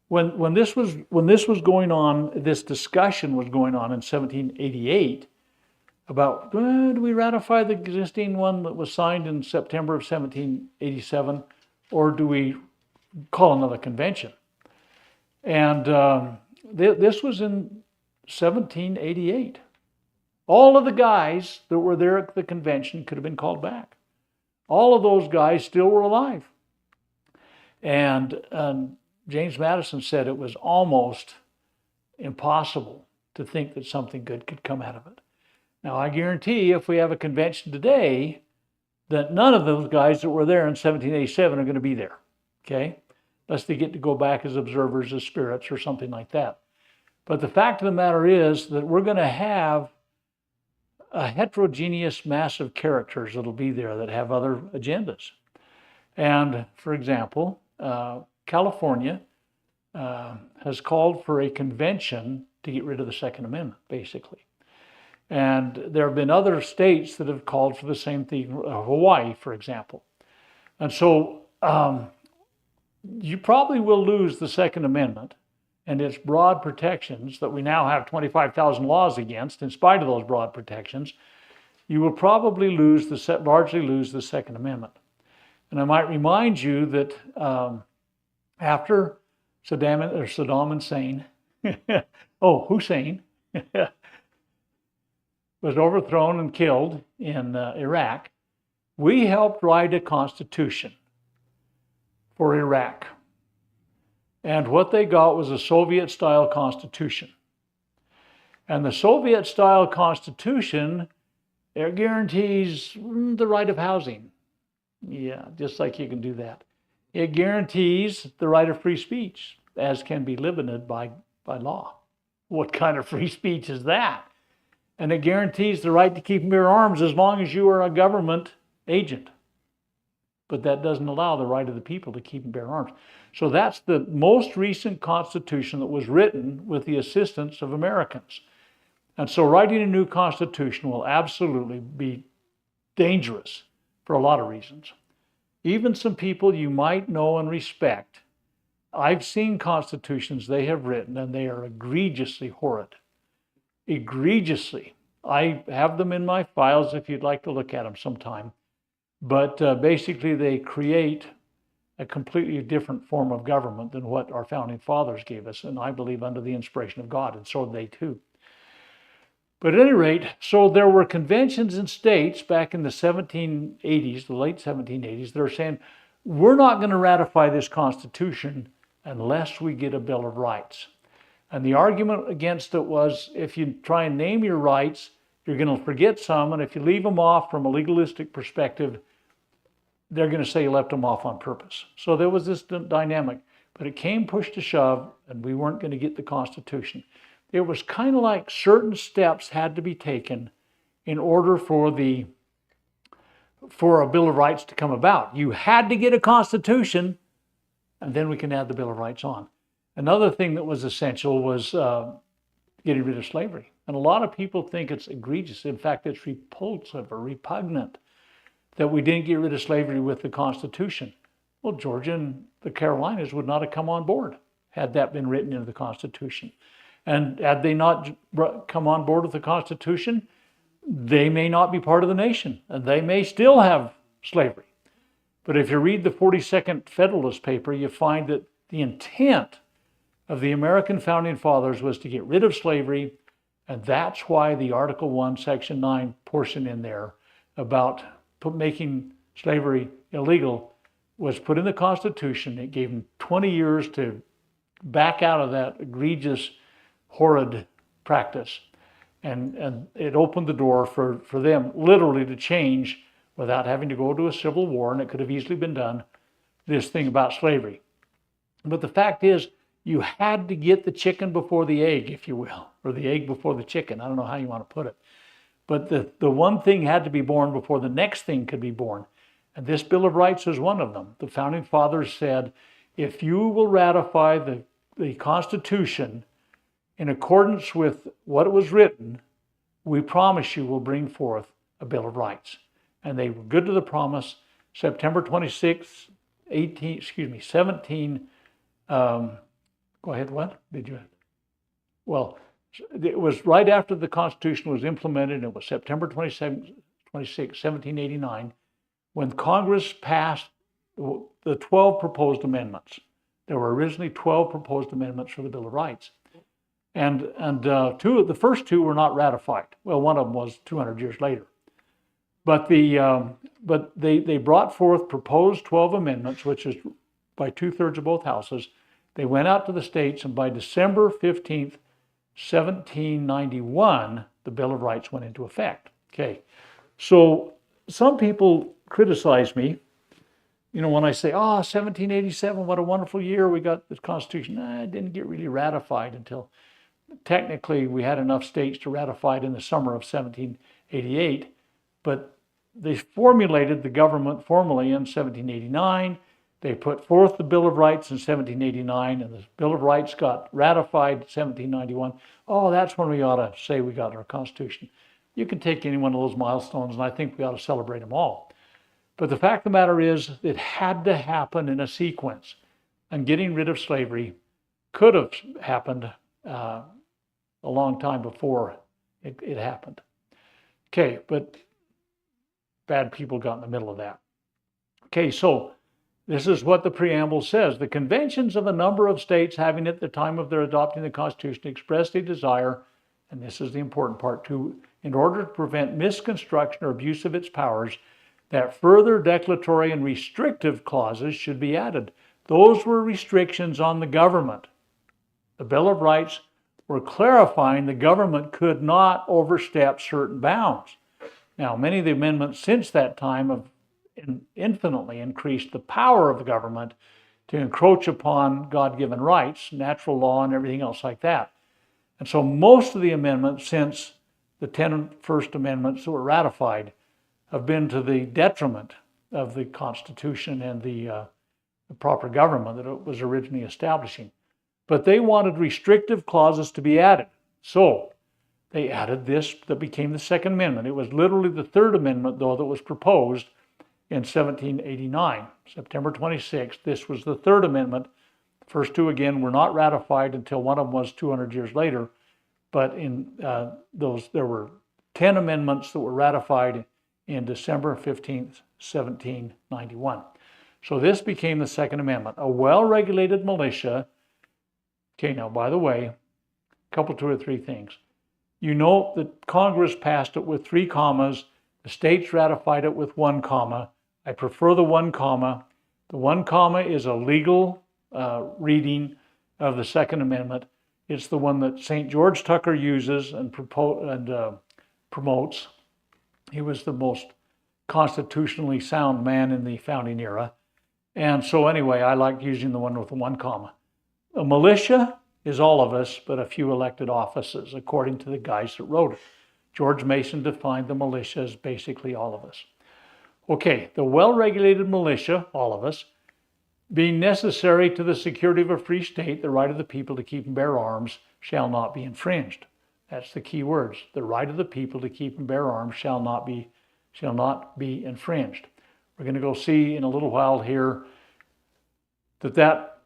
when this was going on, this discussion was going on in 1788 about, do we ratify the existing one that was signed in September of 1787, or do we call another convention? And this was in 1788. All of the guys that were there at the convention could have been called back. All of those guys still were alive. And James Madison said it was almost impossible to think that something good could come out of it. Now, I guarantee if we have a convention today, that none of those guys that were there in 1787 are going to be there, okay? Unless they get to go back as observers, as spirits, or something like that. But the fact of the matter is that we're going to have a heterogeneous mass of characters that'll be there that have other agendas. And, for example, California has called for a convention to get rid of the Second Amendment, basically. And there have been other states that have called for the same thing, Hawaii, for example. And so you probably will lose the Second Amendment and its broad protections that we now have 25,000 laws against. In spite of those broad protections, you will probably largely lose the Second Amendment. And I might remind you that after Saddam Hussein, Hussein, was overthrown and killed in Iraq, we helped write a constitution for Iraq. And what they got was a Soviet-style constitution. And the Soviet-style constitution, it guarantees the right of housing. Yeah, just like you can do that. It guarantees the right of free speech, as can be limited by law. What kind of free speech is that? And it guarantees the right to keep and bear arms as long as you are a government agent. But that doesn't allow the right of the people to keep and bear arms. So that's the most recent constitution that was written with the assistance of Americans. And so writing a new constitution will absolutely be dangerous for a lot of reasons. Even some people you might know and respect, I've seen constitutions they have written and they are egregiously horrid. Egregiously. I have them in my files if you'd like to look at them sometime. But basically they create a completely different form of government than what our founding fathers gave us, and I believe under the inspiration of God, and so did they too. But at any rate, so there were conventions in states back in the 1780s, the late 1780s, that are saying, we're not going to ratify this Constitution unless we get a Bill of Rights. And the argument against it was, if you try and name your rights, you're going to forget some, and if you leave them off from a legalistic perspective, they're going to say you left them off on purpose. So there was this dynamic, but it came push to shove, and we weren't going to get the Constitution. It was kind of like certain steps had to be taken in order for a Bill of Rights to come about. You had to get a Constitution, and then we can add the Bill of Rights on. Another thing that was essential was getting rid of slavery. And a lot of people think it's egregious. In fact, it's repulsive or repugnant that we didn't get rid of slavery with the Constitution. Well, Georgia and the Carolinas would not have come on board had that been written into the Constitution. And had they not come on board with the Constitution, they may not be part of the nation, and they may still have slavery. But if you read the 42nd Federalist paper, you find that the intent of the American founding fathers was to get rid of slavery, and that's why the Article 1, Section 9 portion in there about making slavery illegal was put in the Constitution. It gave them 20 years to back out of that egregious, horrid practice. And it opened the door for them literally to change without having to go to a civil war, and it could have easily been done, this thing about slavery. But the fact is, you had to get the chicken before the egg, if you will, or the egg before the chicken. I don't know how you want to put it. But the one thing had to be born before the next thing could be born. And this Bill of Rights is one of them. The founding fathers said, if you will ratify the Constitution in accordance with what it was written, we promise you we'll bring forth a Bill of Rights. And they were good to the promise. September 26, 17, go ahead, what did you? Well, it was right after the Constitution was implemented, and it was September 26, 1789, when Congress passed the 12 proposed amendments. There were originally 12 proposed amendments for the Bill of Rights. And the first two were not ratified. Well, one of them was 200 years later. But they brought forth proposed 12 amendments, which is by 2/3 of both houses. They went out to the states, and by December 15th, 1791, the Bill of Rights went into effect. Okay, so some people criticize me, when I say, 1787, what a wonderful year, we got the Constitution. It didn't get really ratified until, technically, we had enough states to ratify it in the summer of 1788, but they formulated the government formally in 1789. They put forth the Bill of Rights in 1789, and the Bill of Rights got ratified in 1791. That's when we ought to say we got our Constitution. You can take any one of those milestones, and I think we ought to celebrate them all. But the fact of the matter is, it had to happen in a sequence. And getting rid of slavery could have happened a long time before it happened. Okay, but bad people got in the middle of that. Okay, so this is what the preamble says. The conventions of a number of states having at the time of their adopting the Constitution expressed a desire, and this is the important part too, in order to prevent misconstruction or abuse of its powers, that further declaratory and restrictive clauses should be added. Those were restrictions on the government. The Bill of Rights were clarifying the government could not overstep certain bounds. Now, many of the amendments since that time have infinitely increased the power of the government to encroach upon God-given rights, natural law, and everything else like that. And so most of the amendments since the 10 first amendments that were ratified have been to the detriment of the Constitution and the proper government that it was originally establishing. But they wanted restrictive clauses to be added. So they added this that became the Second Amendment. It was literally the Third Amendment, though, that was proposed in 1789. September 26th, this was the Third Amendment. The first two, again, were not ratified until one of them was 200 years later. But in there were 10 amendments that were ratified in December 15th, 1791. So this became the Second Amendment. A well-regulated militia. Okay, now, by the way, a couple, two or three things. You note that Congress passed it with 3 commas. The states ratified it with 1 comma. I prefer the 1 comma. The 1 comma is a legal reading of the Second Amendment. It's the one that St. George Tucker uses and promotes. He was the most constitutionally sound man in the founding era. And so anyway, I like using the one with the 1 comma. A militia is all of us, but a few elected offices, according to the guys that wrote it. George Mason defined the militia as basically all of us. Okay, the well-regulated militia, all of us, being necessary to the security of a free state, the right of the people to keep and bear arms shall not be infringed. That's the key words. The right of the people to keep and bear arms shall not be infringed. We're going to go see in a little while here that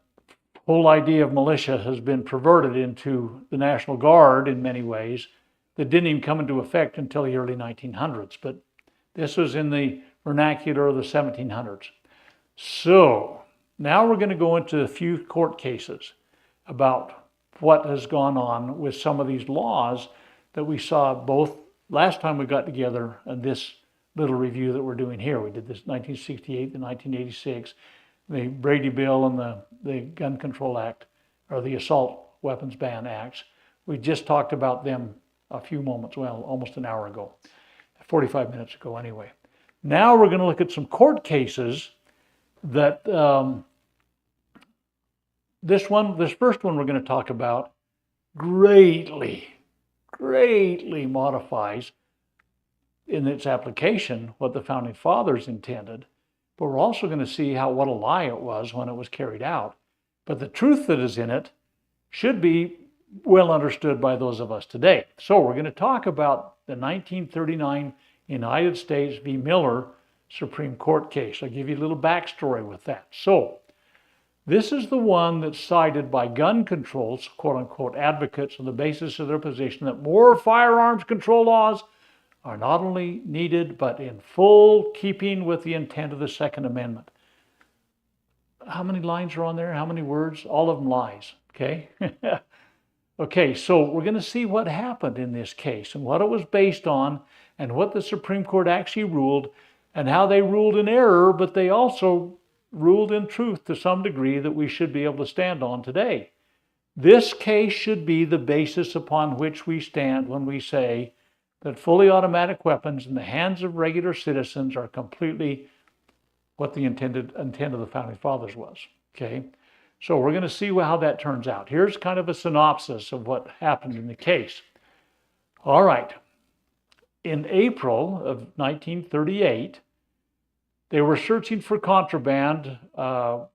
whole idea of militia has been perverted into the National Guard in many ways that didn't even come into effect until the early 1900s. But this was in the vernacular of the 1700s. So now we're going to go into a few court cases about what has gone on with some of these laws that we saw both last time we got together and this little review that we're doing here. We did this 1968 and 1986, the Brady Bill and the Gun Control Act, or the Assault Weapons Ban Acts. We just talked about them a few moments, well, almost an hour ago, 45 minutes ago anyway. Now we're going to look at some court cases that this first one we're going to talk about greatly modifies in its application what the Founding Fathers intended, but we're also going to see what a lie it was when it was carried out. But the truth that is in it should be well understood by those of us today. So we're going to talk about the 1939 United States v. Miller Supreme Court case. I'll give you a little backstory with that. So this is the one that's cited by gun controls, quote unquote, advocates on the basis of their position that more firearms control laws are not only needed, but in full keeping with the intent of the Second Amendment. How many lines are on there? How many words? All of them lies, okay? Okay, so we're going to see what happened in this case and what it was based on and what the Supreme Court actually ruled and how they ruled in error, but they also ruled in truth to some degree that we should be able to stand on today. This case should be the basis upon which we stand when we say that fully automatic weapons in the hands of regular citizens are completely what the intent of the Founding Fathers was, okay? So we're going to see how that turns out. Here's kind of a synopsis of what happened in the case. All right. In April of 1938, they were searching for contraband. The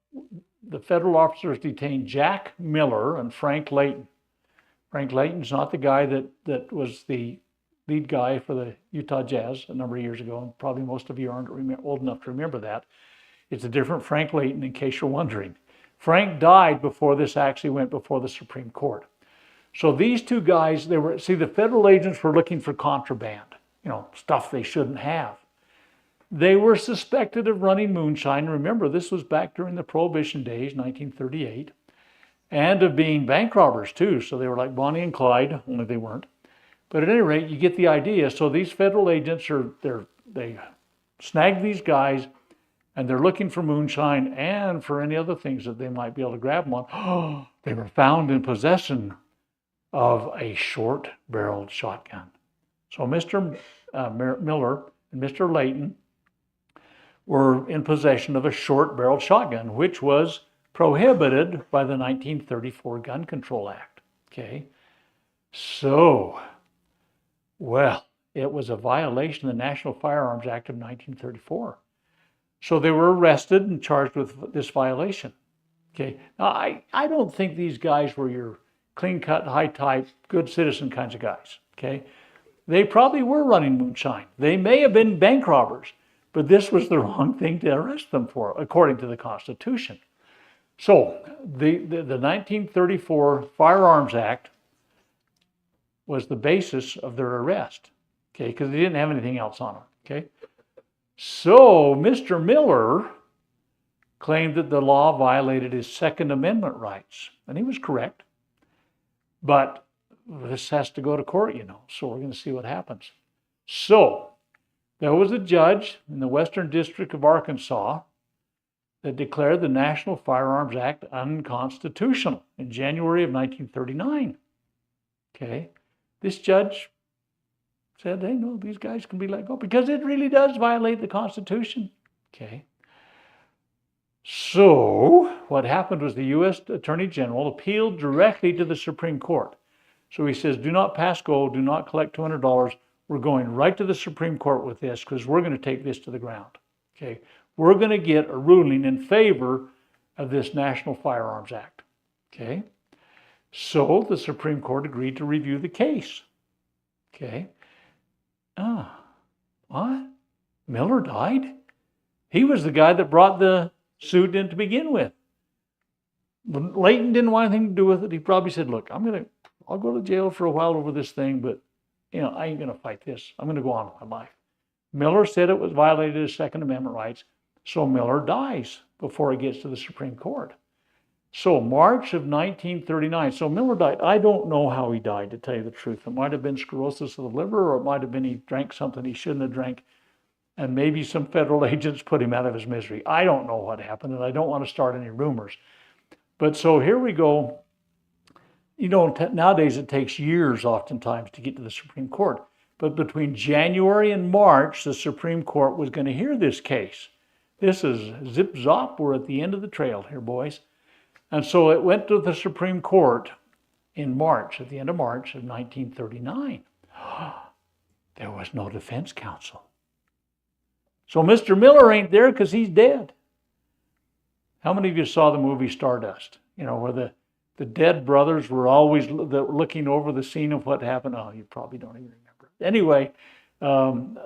federal officers detained Jack Miller and Frank Layton. Frank Layton's not the guy that was the lead guy for the Utah Jazz a number of years ago, and probably most of you aren't old enough to remember that. It's a different Frank Layton, in case you're wondering. Frank died before this actually went before the Supreme Court. So these two guys, the federal agents were looking for contraband, stuff they shouldn't have. They were suspected of running moonshine. Remember, this was back during the Prohibition days, 1938, and of being bank robbers too. So they were like Bonnie and Clyde, only they weren't. But at any rate, you get the idea. So these federal agents they snag these guys, and they're looking for moonshine and for any other things that they might be able to grab them on. They were found in possession of a short-barreled shotgun. So Mr. Miller and Mr. Layton were in possession of a short-barreled shotgun, which was prohibited by the 1934 Gun Control Act. Okay, so, well, it was a violation of the National Firearms Act of 1934. So they were arrested and charged with this violation. Okay, now I don't think these guys were your clean-cut, high-type, good citizen kinds of guys. Okay, they probably were running moonshine. They may have been bank robbers, but this was the wrong thing to arrest them for, according to the Constitution. So the 1934 Firearms Act was the basis of their arrest, okay, because they didn't have anything else on them, okay? So Mr. Miller claimed that the law violated his Second Amendment rights, and he was correct. But this has to go to court, so we're going to see what happens. So there was a judge in the Western District of Arkansas that declared the National Firearms Act unconstitutional in January of 1939. Okay, this judge said, hey, no, these guys can be let go because it really does violate the Constitution. Okay. So what happened was the U.S. Attorney General appealed directly to the Supreme Court. So he says, do not pass go, do not collect $200. We're going right to the Supreme Court with this because we're going to take this to the ground. Okay, we're going to get a ruling in favor of this National Firearms Act. Okay, so the Supreme Court agreed to review the case. Okay, what? Miller died? He was the guy that brought the suit in to begin with. When Layton didn't want anything to do with it, he probably said, look, I'll go to jail for a while over this thing, but I ain't going to fight this. I'm going to go on with my life. Miller said it was violated his Second Amendment rights, so Miller dies before it gets to the Supreme Court. So March of 1939, so Miller died. I don't know how he died, to tell you the truth. It might have been cirrhosis of the liver, or it might have been he drank something he shouldn't have drank, and maybe some federal agents put him out of his misery. I don't know what happened, and I don't want to start any rumors. But so here we go. Nowadays it takes years oftentimes to get to the Supreme Court. But between January and March, the Supreme Court was going to hear this case. This is zip-zop. We're at the end of the trail here, boys. And so it went to the Supreme Court in March, at the end of March of 1939. There was no defense counsel. So Mr. Miller ain't there because he's dead. How many of you saw the movie Stardust? Where the dead brothers were always looking over the scene of what happened. Oh, you probably don't even remember. Anyway,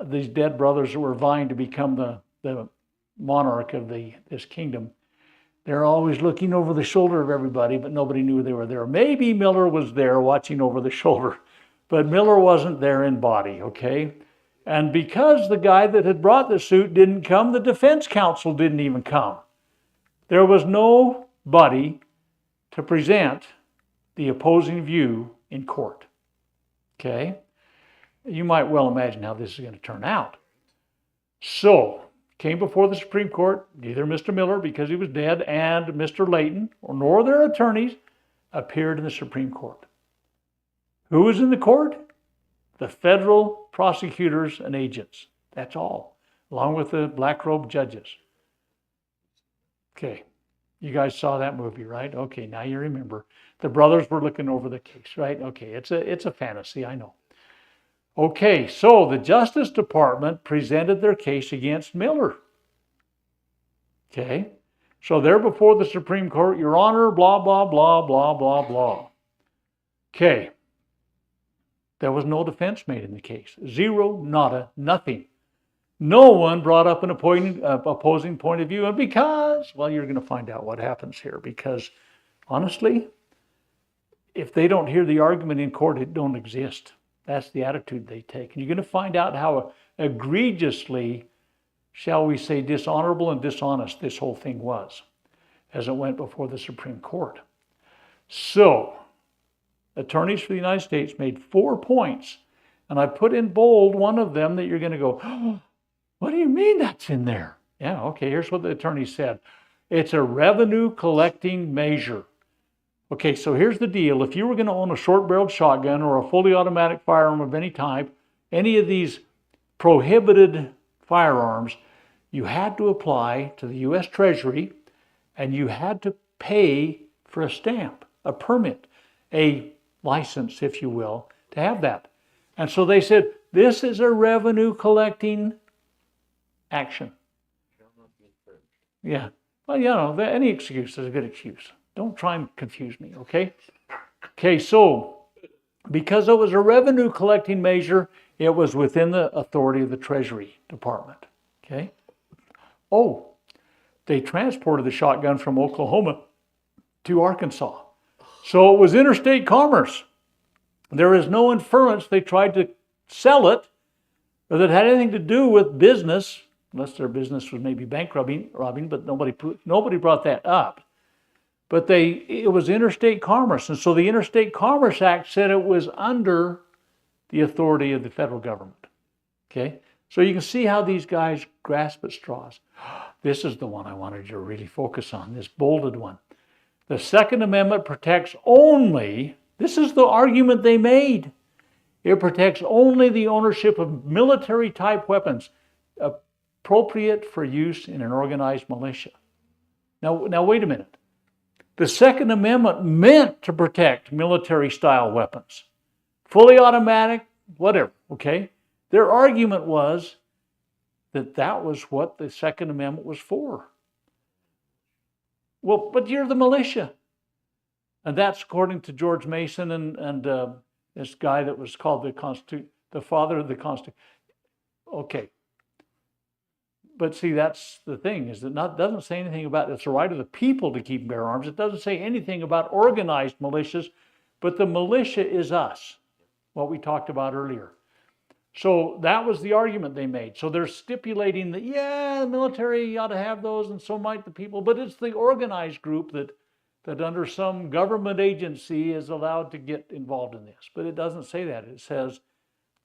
these dead brothers were vying to become the monarch of this kingdom. They're always looking over the shoulder of everybody, but nobody knew they were there. Maybe Miller was there watching over the shoulder, but Miller wasn't there in body, okay? And because the guy that had brought the suit didn't come, the defense counsel didn't even come. There was nobody to present the opposing view in court, okay? You might well imagine how this is going to turn out. So, came before the Supreme Court, neither Mr. Miller, because he was dead, and Mr. Layton, nor their attorneys, appeared in the Supreme Court. Who was in the court? The federal prosecutors and agents. That's all, along with the black-robed judges. Okay, you guys saw that movie, right? Okay, now you remember. The brothers were looking over the case, right? Okay, it's a fantasy, I know. Okay, so the Justice Department presented their case against Miller. Okay, so they're before the Supreme Court, Your Honor, blah, blah, blah, blah, blah, blah. Okay, There was no defense made in the case. Zero, nada, nothing. No one brought up an opposing point of view. And because, well, you're going to find out what happens here. Because honestly, if they don't hear the argument in court, it don't exist. That's the attitude they take. And you're going to find out how egregiously, shall we say, dishonorable and dishonest this whole thing was as it went before the Supreme Court. So, attorneys for the United States made 4 points, and I put in bold one of them that you're going to go, oh, what do you mean that's in there? Yeah, okay, here's what the attorney said. It's a revenue collecting measure. Okay, so here's the deal. If you were going to own a short-barreled shotgun or a fully automatic firearm of any type, any of these prohibited firearms, you had to apply to the U.S. Treasury, and you had to pay for a stamp, a permit, a license, if you will, to have that. And so they said, this is a revenue collecting action. Yeah. Well, you know, any excuse is a good excuse. Don't try and confuse me, okay? Okay, so because it was a revenue collecting measure, it was within the authority of the Treasury Department, okay? Oh, they transported the shotgun from Oklahoma to Arkansas. So it was interstate commerce. There is no inference they tried to sell it or that had anything to do with business, unless their business was maybe bank robbing, but nobody brought that up. But it was interstate commerce. And so the Interstate Commerce Act said it was under the authority of the federal government. Okay? So you can see how these guys grasp at straws. This is the one I wanted you to really focus on, this bolded one. The Second Amendment protects only, this is the argument they made, it protects only the ownership of military-type weapons appropriate for use in an organized militia. Now wait a minute. The Second Amendment meant to protect military-style weapons. Fully automatic, whatever, okay? Their argument was that that was what the Second Amendment was for. Well, but you're the militia. And that's according to George Mason and this guy that was called the father of the Constitution. Okay. But see, that's the thing, is that it doesn't say anything about it's the right of the people to keep and bear arms. It doesn't say anything about organized militias, but the militia is us, what we talked about earlier. So that was the argument they made. So they're stipulating that, yeah, the military ought to have those and so might the people, but it's the organized group that under some government agency is allowed to get involved in this. But it doesn't say that. It says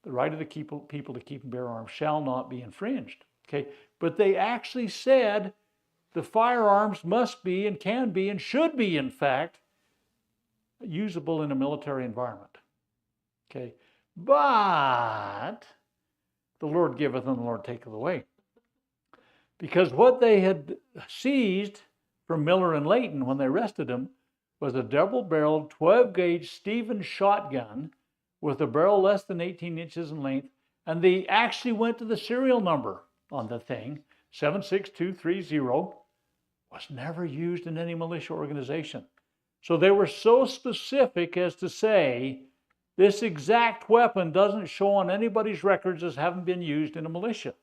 the right of the people to keep and bear arms shall not be infringed. Okay, but they actually said the firearms must be and can be and should be, in fact, usable in a military environment. Okay, but the Lord giveth and the Lord taketh away. Because what they had seized from Miller and Layton when they arrested him was a double-barreled 12-gauge Stevens shotgun with a barrel less than 18 inches in length, and they actually went to the serial number on the thing, 76230, was never used in any militia organization. So they were so specific as to say, this exact weapon doesn't show on anybody's records as having been used in a militia.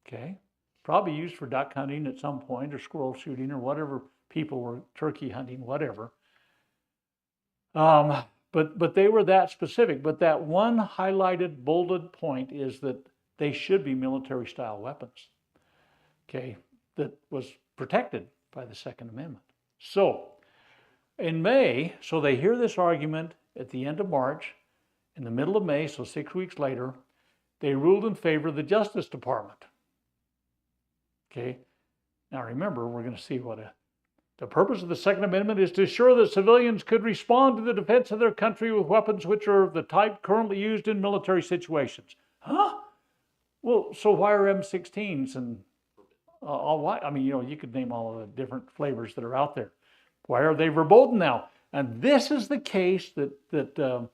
Okay? Probably used for duck hunting at some point, or squirrel shooting, or whatever people were turkey hunting, whatever. But they were that specific. But that one highlighted, bolded point is that they should be military-style weapons, okay, that was protected by the Second Amendment. So, in May, so they hear this argument at the end of March. In the middle of May, so 6 weeks later, they ruled in favor of the Justice Department. Okay, now remember, we're going to see the purpose of the Second Amendment is to ensure that civilians could respond to the defense of their country with weapons which are of the type currently used in military situations. Huh? Well, so why are M16s and why? I mean, you could name all of the different flavors that are out there. Why are they verboten now? And this is the case that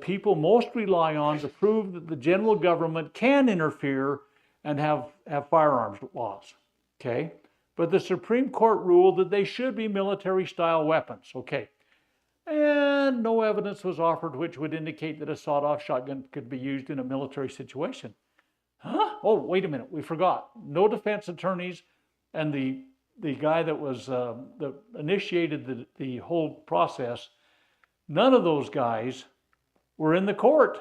people most rely on to prove that the general government can interfere and have firearms laws. Okay, but the Supreme Court ruled that they should be military-style weapons. Okay, and no evidence was offered which would indicate that a sawed-off shotgun could be used in a military situation. Huh? Oh, wait a minute, we forgot. No defense attorneys, and the guy that was that initiated the whole process, none of those guys were in the court.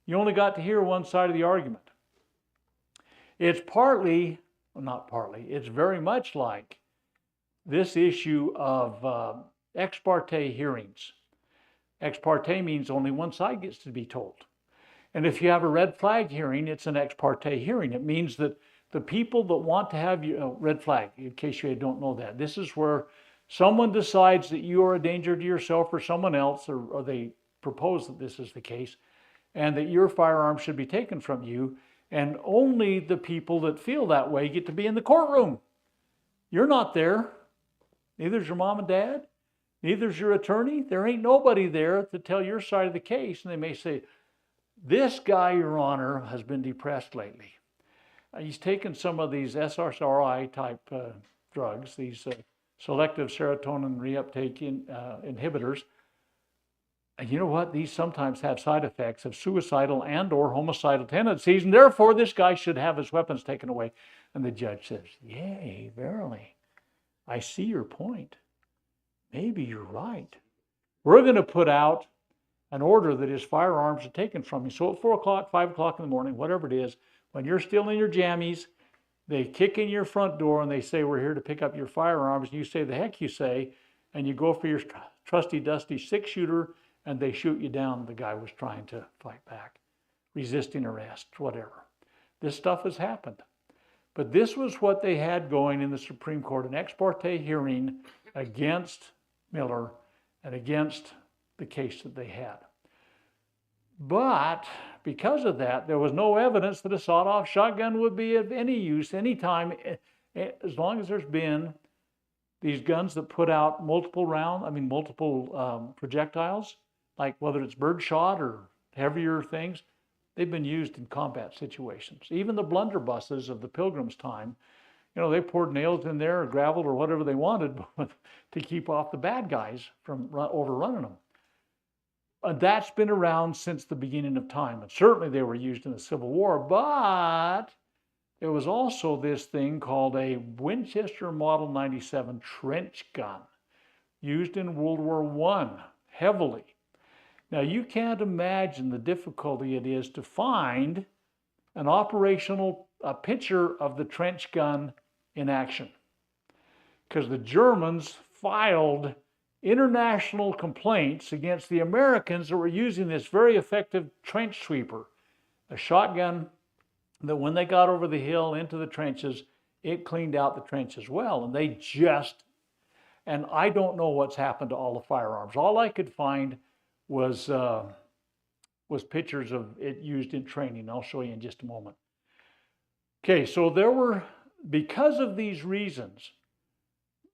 You only got to hear one side of the argument. It's partly, well, not partly, it's very much like this issue of ex parte hearings. Ex parte means only one side gets to be told. And if you have a red flag hearing, it's an ex parte hearing. It means that the people that want to have you, red flag, in case you don't know that, this is where someone decides that you are a danger to yourself or someone else, or they propose that this is the case, and that your firearm should be taken from you. And only the people that feel that way get to be in the courtroom. You're not there. Neither's your mom and dad. Neither's your attorney. There ain't nobody there to tell your side of the case. And they may say, this guy, Your Honor, has been depressed lately. He's taken some of these SSRI type drugs, these selective serotonin reuptake inhibitors. And you know what? These sometimes have side effects of suicidal and or homicidal tendencies, and therefore this guy should have his weapons taken away. And the judge says, yea, verily, I see your point. Maybe you're right. We're going to put out an order that his firearms are taken from you. So at 4 o'clock, 5 o'clock in the morning, whatever it is, when you're still in your jammies, they kick in your front door and they say, we're here to pick up your firearms. And you say, the heck you say, and you go for your trusty dusty 6-shooter, and they shoot you down. The guy was trying to fight back, resisting arrest, whatever. This stuff has happened. But this was what they had going in the Supreme Court, an ex parte hearing against Miller and against the case that they had. But because of that, there was no evidence that a sawed-off shotgun would be of any use anytime, as long as there's been these guns that put out multiple projectiles, like whether it's birdshot or heavier things, they've been used in combat situations. Even the blunderbusses of the Pilgrims' time, they poured nails in there or gravel or whatever they wanted to keep off the bad guys from overrunning them. That's been around since the beginning of time. And certainly they were used in the Civil War, but there was also this thing called a Winchester Model 97 trench gun used in World War I heavily. Now you can't imagine the difficulty it is to find a picture of the trench gun in action, because the Germans filed international complaints against the Americans that were using this very effective trench sweeper, a shotgun that when they got over the hill into the trenches, it cleaned out the trenches well. And I don't know what's happened to all the firearms. All I could find was pictures of it used in training. I'll show you in just a moment. Okay, so because of these reasons,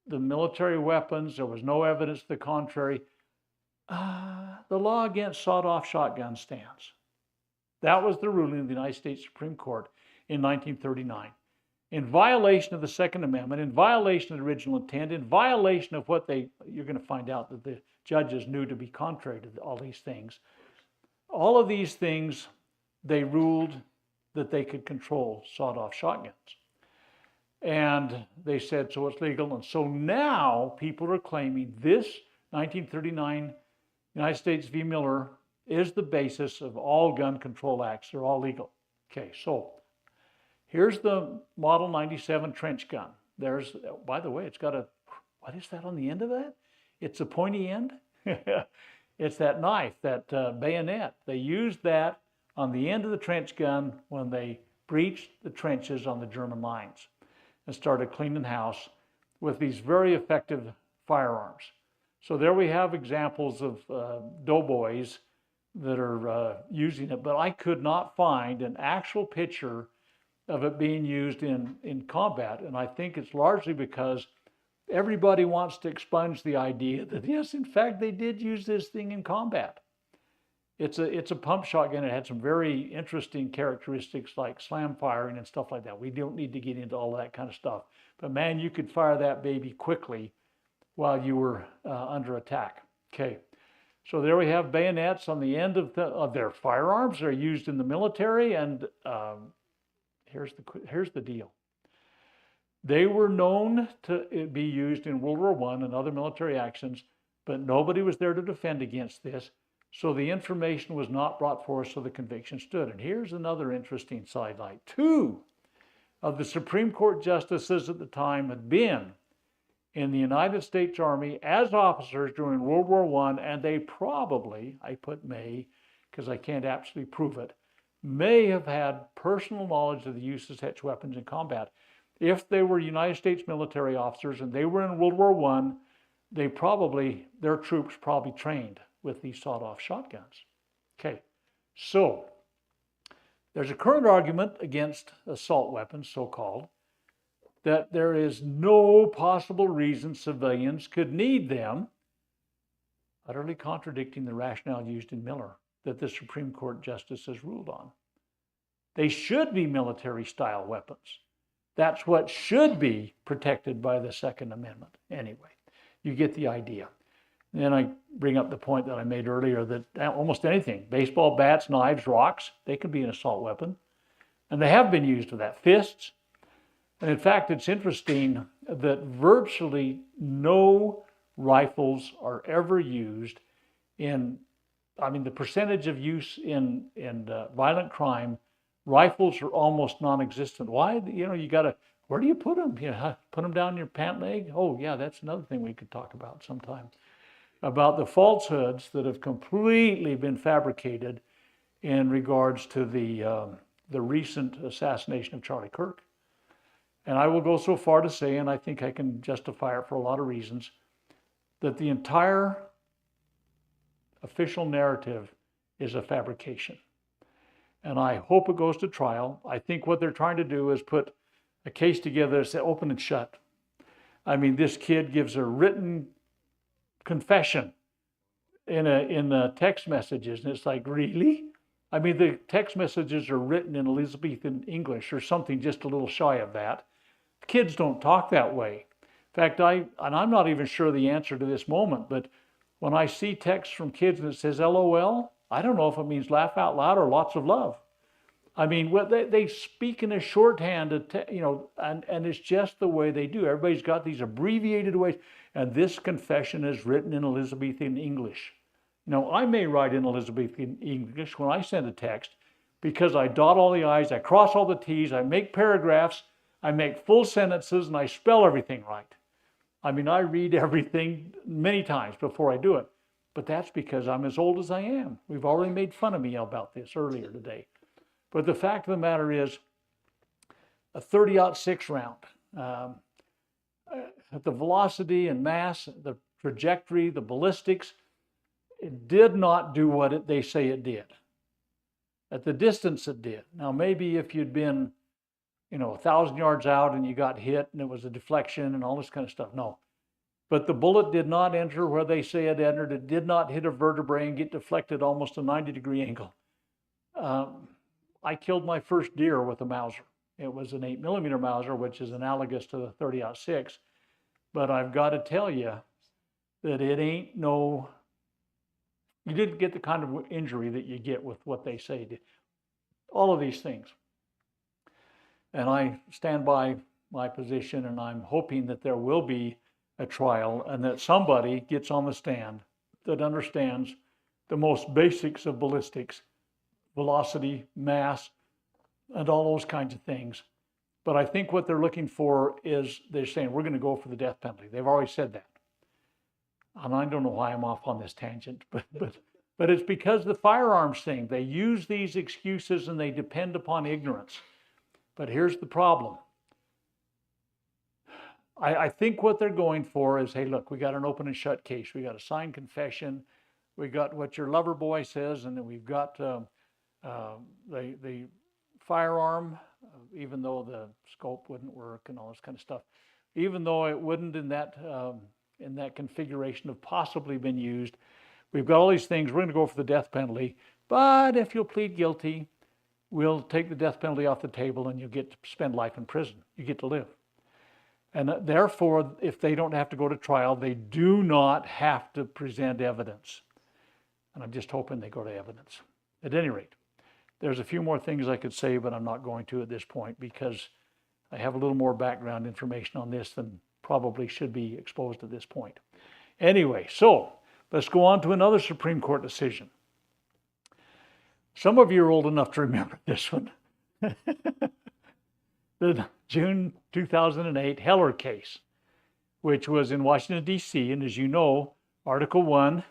the military weapons, there was no evidence to the contrary, the law against sawed-off shotguns stands. That was the ruling of the United States Supreme Court in 1939. In violation of the Second Amendment, in violation of the original intent, in violation of what you're going to find out that the judges knew to be contrary to all these things. All of these things, they ruled that they could control sawed-off shotguns. And they said, so it's legal. And so now people are claiming this 1939 United States v. Miller is the basis of all gun control acts. They're all legal. Okay, so here's the Model 97 trench gun. By the way, it's got what is that on the end of that? It's a pointy end. It's that knife, that bayonet. They used that on the end of the trench gun when they breached the trenches on the German lines and started cleaning house with these very effective firearms. So there we have examples of doughboys that are using it, but I could not find an actual picture of it being used in combat. And I think it's largely because everybody wants to expunge the idea that, yes, in fact, they did use this thing in combat. It's a pump shotgun. It had some very interesting characteristics like slam firing and stuff like that. We don't need to get into all that kind of stuff. But man, you could fire that baby quickly while you were under attack. Okay, so there we have bayonets on the end of their firearms. They're used in the military, and here's the deal. They were known to be used in World War I and other military actions, but nobody was there to defend against this. So the information was not brought forth, so the conviction stood. And here's another interesting sidelight. 2 of the Supreme Court justices at the time had been in the United States Army as officers during World War I, and they probably, I put may, because I can't absolutely prove it, may have had personal knowledge of the use of such weapons in combat. If they were United States military officers and they were in World War I, their troops probably trained with these sawed-off shotguns. Okay, so there's a current argument against assault weapons, so-called, that there is no possible reason civilians could need them, utterly contradicting the rationale used in Miller that the Supreme Court justice has ruled on. They should be military-style weapons. That's what should be protected by the Second Amendment. Anyway, you get the idea. And then I bring up the point that I made earlier that almost anything, baseball bats, knives, rocks, they can be an assault weapon. And they have been used for that. Fists. And in fact, it's interesting that virtually no rifles are ever used the percentage of use in violent crime, rifles are almost non-existent. Why? Where do you put them? Put them down your pant leg? Oh yeah, that's another thing we could talk about sometime. About the falsehoods that have completely been fabricated in regards to the recent assassination of Charlie Kirk. And I will go so far to say, and I think I can justify it for a lot of reasons, that the entire official narrative is a fabrication. And I hope it goes to trial. I think what they're trying to do is put a case together that's open and shut. I mean, this kid gives a written confession in the text messages, and it's like, really? I mean, the text messages are written in Elizabethan English or something just a little shy of that. Kids don't talk that way. In fact, I'm not even sure the answer to this moment, but when I see texts from kids and it says LOL, I don't know if it means laugh out loud or lots of love. I mean, they speak in a shorthand, and it's just the way they do. Everybody's got these abbreviated ways, and this confession is written in Elizabethan English. Now, I may write in Elizabethan English when I send a text because I dot all the I's, I cross all the T's, I make paragraphs, I make full sentences, and I spell everything right. I mean, I read everything many times before I do it, but that's because I'm as old as I am. We've already made fun of me about this earlier today. But the fact of the matter is, a 30-06 round, the velocity and mass, the trajectory, the ballistics, it did not do what they say it did. At the distance it did. Now, maybe if you'd been 1,000 yards out and you got hit and it was a deflection and all this kind of stuff. No. But the bullet did not enter where they say it entered. It did not hit a vertebrae and get deflected almost a 90-degree angle. I killed my first deer with a Mauser. It was an 8mm Mauser, which is analogous to the 30-06. But I've got to tell you that it ain't you didn't get the kind of injury that you get with what they say. All of these things. And I stand by my position, and I'm hoping that there will be a trial and that somebody gets on the stand that understands the most basics of ballistics, velocity, mass, and all those kinds of things. But I think what they're looking for is they're saying, we're going to go for the death penalty. They've already said that. And I don't know why I'm off on this tangent, but it's because of the firearms thing. They use these excuses and they depend upon ignorance. But here's the problem. I think what they're going for is, hey, look, we got an open and shut case. We got a signed confession. We got what your lover boy says, and then we've got the firearm, even though the scope wouldn't work and all this kind of stuff. Even though it wouldn't in that configuration have possibly been used. We've got all these things. We're going to go for the death penalty. But if you'll plead guilty, we'll take the death penalty off the table and you'll get to spend life in prison. You get to live. And therefore, if they don't have to go to trial, they do not have to present evidence. And I'm just hoping they go to evidence. At any rate, there's a few more things I could say, but I'm not going to at this point because I have a little more background information on this than probably should be exposed at this point. Anyway, so let's go on to another Supreme Court decision. Some of you are old enough to remember this one. The June 2008 Heller case, which was in Washington, D.C. And as you know, Article 1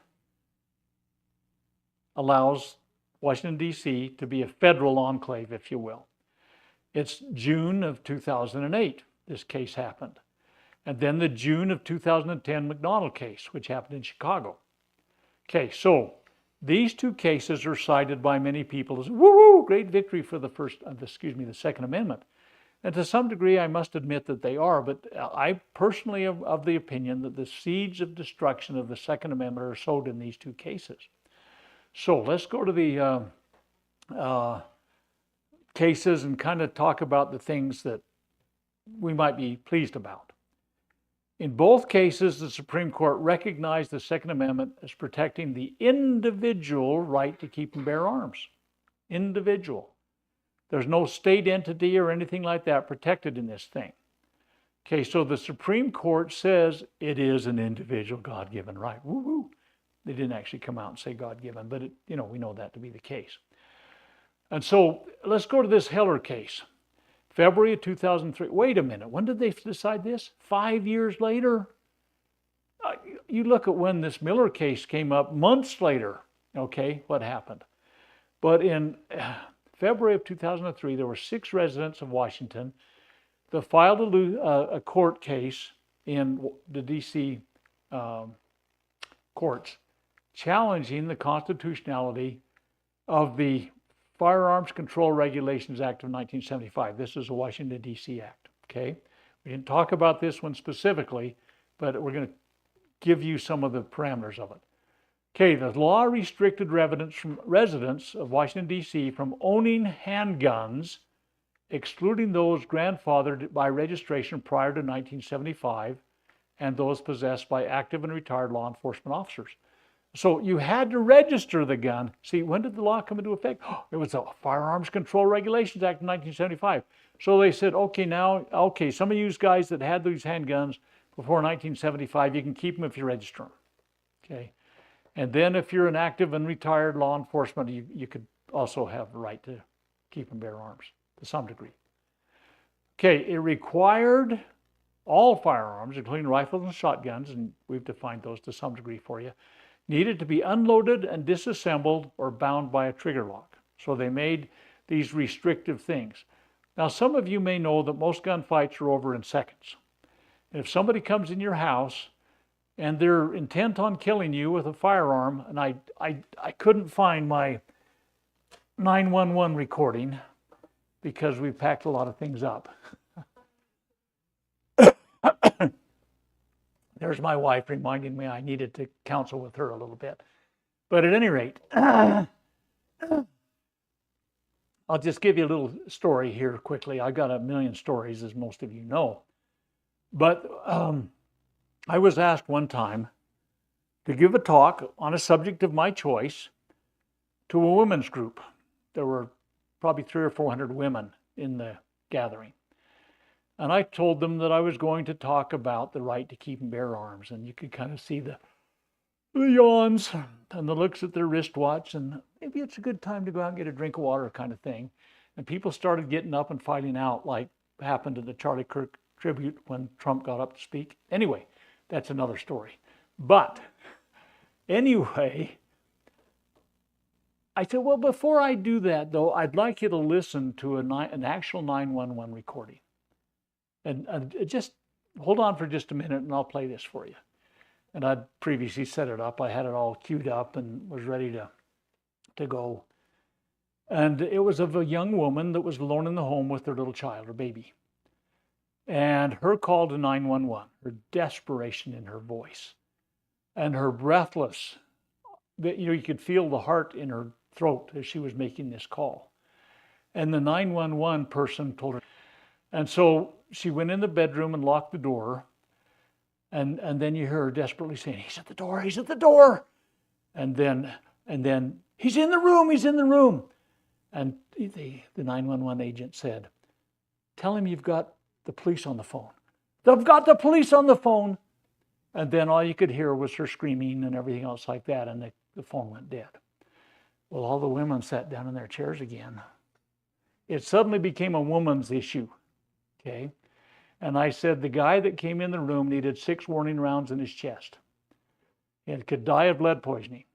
allows Washington, D.C. to be a federal enclave, if you will. It's June of 2008 this case happened. And then the June of 2010 McDonald case, which happened in Chicago. Okay, so these two cases are cited by many people as, woo-woo, great victory for the Second Amendment. And to some degree, I must admit that they are, but I personally am of the opinion that the seeds of destruction of the Second Amendment are sowed in these two cases. So let's go to the cases and kind of talk about the things that we might be pleased about. In both cases, the Supreme Court recognized the Second Amendment as protecting the individual right to keep and bear arms. Individual. There's no state entity or anything like that protected in this thing. Okay, so the Supreme Court says it is an individual God-given right. Woo-hoo. They didn't actually come out and say God-given, but we know that to be the case. And so let's go to this Heller case. February of 2003. Wait a minute, when did they decide this? 5 years later? You look at when this Miller case came up, months later, okay, what happened? But in February of 2003, there were 6 residents of Washington that filed a court case in the D.C. Courts challenging the constitutionality of the Firearms Control Regulations Act of 1975. This is a Washington, D.C. Act, okay? We didn't talk about this one specifically, but we're going to give you some of the parameters of it. Okay, the law restricted residents of Washington, D.C. from owning handguns, excluding those grandfathered by registration prior to 1975 and those possessed by active and retired law enforcement officers. So you had to register the gun. See, when did the law come into effect? It was the Firearms Control Regulations Act of 1975. So they said, okay, some of you guys that had these handguns before 1975, you can keep them if you register them. Okay. And then if you're an active and retired law enforcement, you could also have the right to keep and bear arms to some degree. Okay, it required all firearms, including rifles and shotguns, and we've defined those to some degree for you, needed to be unloaded and disassembled or bound by a trigger lock. So they made these restrictive things. Now, some of you may know that most gunfights are over in seconds. And if somebody comes in your house and they're intent on killing you with a firearm, and I couldn't find my 911 recording because we packed a lot of things up. There's my wife reminding me I needed to counsel with her a little bit. But at any rate, I'll just give you a little story here quickly. I've got a million stories, as most of you know. But I was asked one time to give a talk on a subject of my choice to a women's group. There were probably 300 or 400 women in the gathering. And I told them that I was going to talk about the right to keep and bear arms. And you could kind of see the yawns and the looks at their wristwatch, and maybe it's a good time to go out and get a drink of water kind of thing. And people started getting up and fighting out, like happened at the Charlie Kirk tribute when Trump got up to speak. Anyway, that's another story. But anyway, I said, well, before I do that, though, I'd like you to listen to an actual 911 recording. And just hold on for just a minute and I'll play this for you. And I'd previously set it up. I had it all queued up and was ready to go. And it was of a young woman that was alone in the home with her little child, her baby. And her call to 911, her desperation in her voice, and her breathless, you could feel the heart in her throat as she was making this call. And the 911 person told her, And so she went in the bedroom and locked the door. And then you hear her desperately saying, he's at the door, he's at the door. And then he's in the room, he's in the room. And the 911 agent said, tell him you've got the police on the phone. They've got the police on the phone. And then all you could hear was her screaming and everything else like that, and the phone went dead. Well, all the women sat down in their chairs again. It suddenly became a woman's issue, okay? And I said the guy that came in the room needed 6 warning rounds in his chest and could die of lead poisoning.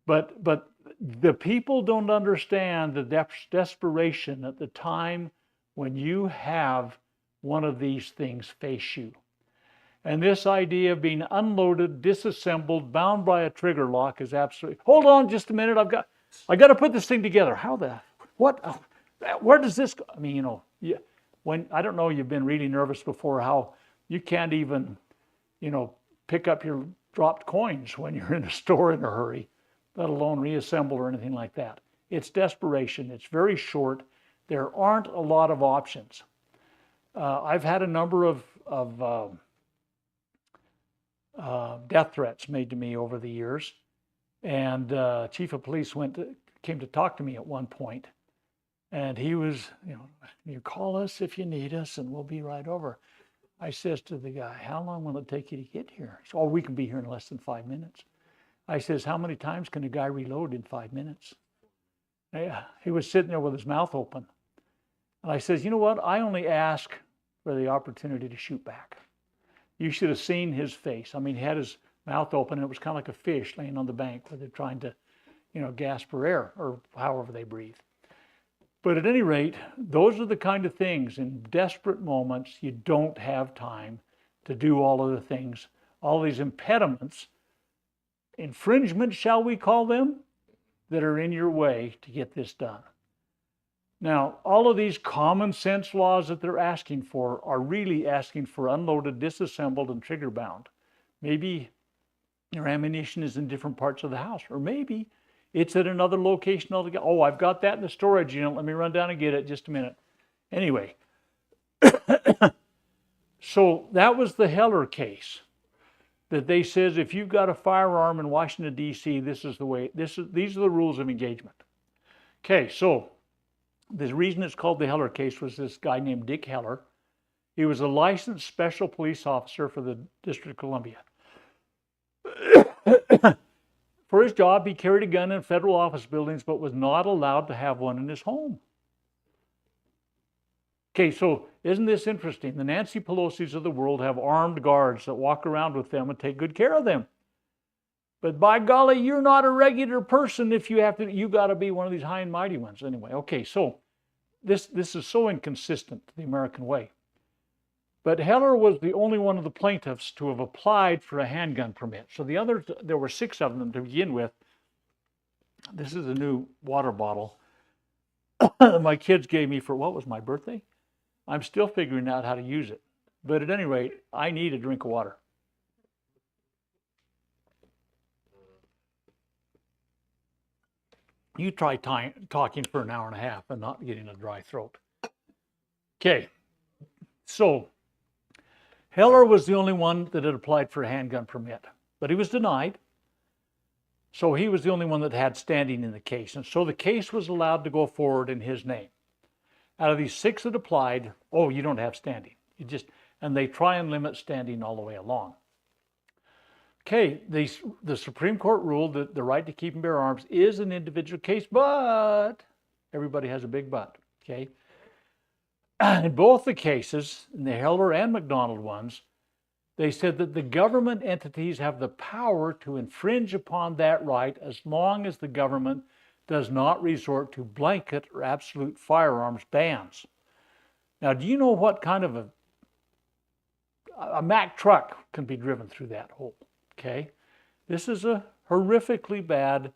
But the people don't understand the desperation at the time when you have one of these things face you. And this idea of being unloaded, disassembled, bound by a trigger lock is absolutely, hold on just a minute, I got to put this thing together. Where does this go? I mean, when, I don't know, you've been really nervous before how you can't even, pick up your dropped coins when you're in a store in a hurry, let alone reassemble or anything like that. It's desperation. It's very short. There aren't a lot of options. I've had a number of death threats made to me over the years, and chief of police came to talk to me at one point, and he was, you call us if you need us, and we'll be right over. I says to the guy, how long will it take you to get here? He said, oh, we can be here in less than 5 minutes. I says, how many times can a guy reload in 5 minutes? Yeah, he was sitting there with his mouth open. And I says, you know what? I only ask for the opportunity to shoot back. You should have seen his face. I mean, he had his mouth open, and it was kind of like a fish laying on the bank where they're trying to, gasp for air, or however they breathe. But at any rate, those are the kind of things, in desperate moments, you don't have time to do all of the things, all these impediments, infringements, shall we call them, that are in your way to get this done. Now, all of these common sense laws that they're asking for are really asking for unloaded, disassembled, and trigger bound. Maybe your ammunition is in different parts of the house, or maybe it's at another location altogether. Oh, I've got that in the storage unit. Let me run down and get it. Just a minute. Anyway, so that was the Heller case. That they says if you've got a firearm in Washington, D.C., these are the rules of engagement. Okay, so the reason it's called the Heller case was this guy named Dick Heller. He was a licensed special police officer for the District of Columbia. For his job, he carried a gun in federal office buildings, but was not allowed to have one in his home. Okay, so isn't this interesting? The Nancy Pelosi's of the world have armed guards that walk around with them and take good care of them. But by golly, you're not a regular person if you got to be one of these high and mighty ones. Anyway, okay, so this is so inconsistent to the American way. But Heller was the only one of the plaintiffs to have applied for a handgun permit. So the others, there were 6 of them to begin with. This is a new water bottle that my kids gave me for, what was my birthday? I'm still figuring out how to use it. But at any rate, I need a drink of water. You try talking for an hour and a half and not getting a dry throat. Okay, so Heller was the only one that had applied for a handgun permit, but he was denied. So he was the only one that had standing in the case. And so the case was allowed to go forward in his name. Out of these 6 that applied, oh, you don't have standing. And they try and limit standing all the way along. Okay, the Supreme Court ruled that the right to keep and bear arms is an individual case, but everybody has a big but, okay? In both the cases, in the Heller and McDonald ones, they said that the government entities have the power to infringe upon that right as long as the government does not resort to blanket or absolute firearms bans. Now, do you know what kind of a Mack truck can be driven through that hole? Okay, this is a horrifically bad,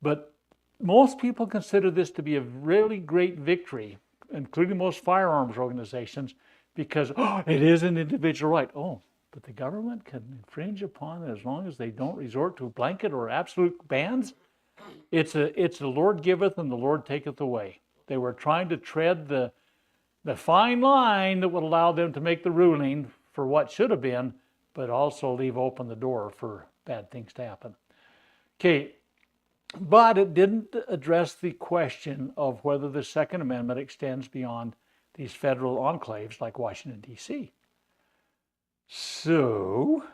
but most people consider this to be a really great victory, including most firearms organizations, because it is an individual right. Oh, but the government can infringe upon it as long as they don't resort to blanket or absolute bans. It's the Lord giveth and the Lord taketh away. They were trying to tread the the fine line that would allow them to make the ruling for what should have been, but also leave open the door for bad things to happen. Okay, but it didn't address the question of whether the Second Amendment extends beyond these federal enclaves like Washington, D.C. So,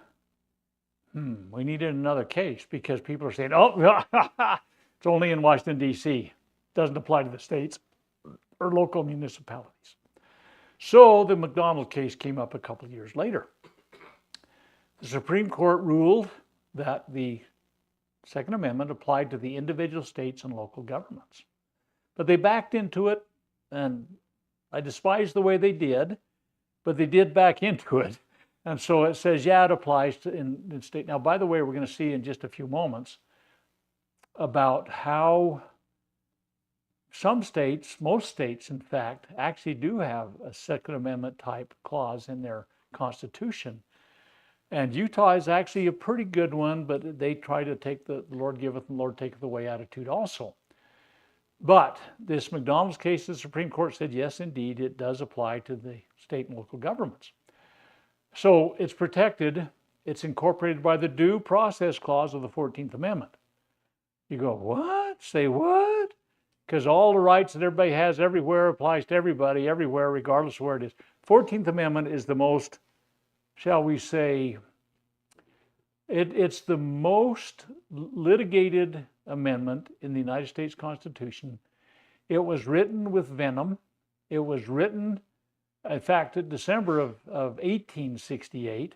we needed another case because people are saying, oh, it's only in Washington, D.C. Doesn't apply to the states or local municipalities. So the McDonald case came up a couple of years later. The Supreme Court ruled that the Second Amendment applied to the individual states and local governments. But they backed into it, and I despise the way they did, but they did back into it. And so it says, yeah, it applies to in state. Now, by the way, we're going to see in just a few moments about how some states, most states, in fact, actually do have a Second Amendment type clause in their constitution. And Utah is actually a pretty good one, but they try to take the Lord giveth and the Lord taketh away attitude also. But this McDonald's case, the Supreme Court said, yes, indeed, it does apply to the state and local governments. So it's protected, it's incorporated by the Due Process Clause of the 14th Amendment. You go, what? Say what? Because all the rights that everybody has everywhere applies to everybody, everywhere, regardless of where it is. 14th Amendment is the most, shall we say, it's the most litigated amendment in the United States Constitution. It was written with venom. It was written, in fact, in December of 1868,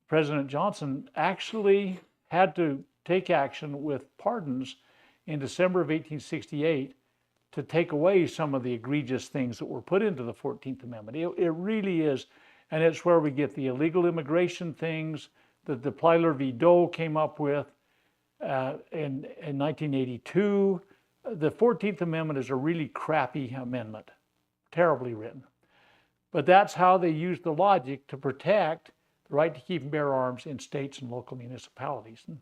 President Johnson actually had to take action with pardons in December of 1868 to take away some of the egregious things that were put into the 14th Amendment. It really is, and it's where we get the illegal immigration things that the Plyler v. Doe came up with in 1982. The 14th Amendment is a really crappy amendment, terribly written. But that's how they used the logic to protect the right to keep and bear arms in states and local municipalities. And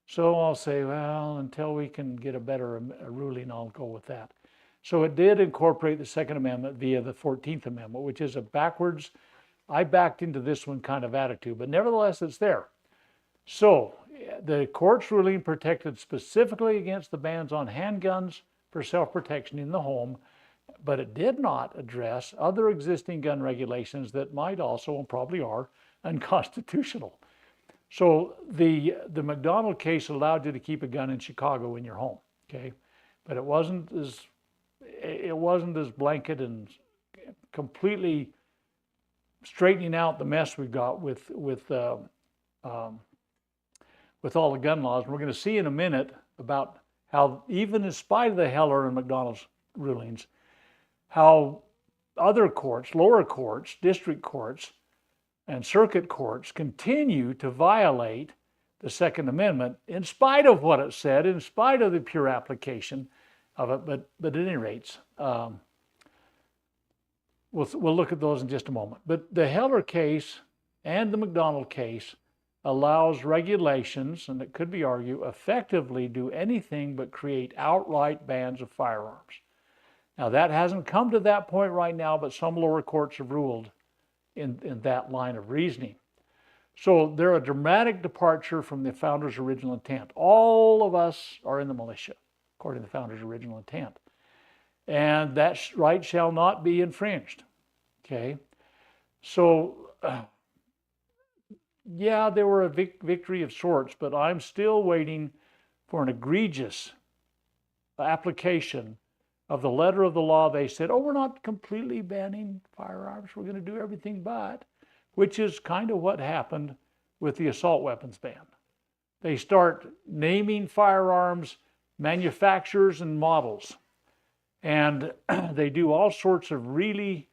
so I'll say, well, until we can get a better ruling, I'll go with that. So it did incorporate the Second Amendment via the 14th Amendment, which is a backwards, I backed into this one kind of attitude, but nevertheless, it's there. So the court's ruling protected specifically against the bans on handguns for self-protection in the home, but it did not address other existing gun regulations that might also, and probably are, unconstitutional. So the McDonald case allowed you to keep a gun in Chicago in your home, okay? But it wasn't as blanket and completely straightening out the mess we've got with all the gun laws. And we're going to see in a minute about how, even in spite of the Heller and McDonald's rulings, how other courts, lower courts, district courts, and circuit courts continue to violate the Second Amendment in spite of what it said, in spite of the pure application of it. But at any rate, we'll look at those in just a moment. But the Heller case and the McDonald case allows regulations, and it could be argued, effectively do anything but create outright bans of firearms. Now, that hasn't come to that point right now, but some lower courts have ruled in that line of reasoning. So they're a dramatic departure from the founders' original intent. All of us are in the militia, according to the founders' original intent. And that right shall not be infringed, okay? So, yeah, they were a victory of sorts, but I'm still waiting for an egregious application of the letter of the law. They said, oh, we're not completely banning firearms. We're going to do everything but, which is kind of what happened with the assault weapons ban. They start naming firearms, manufacturers, and models. And they do all sorts of really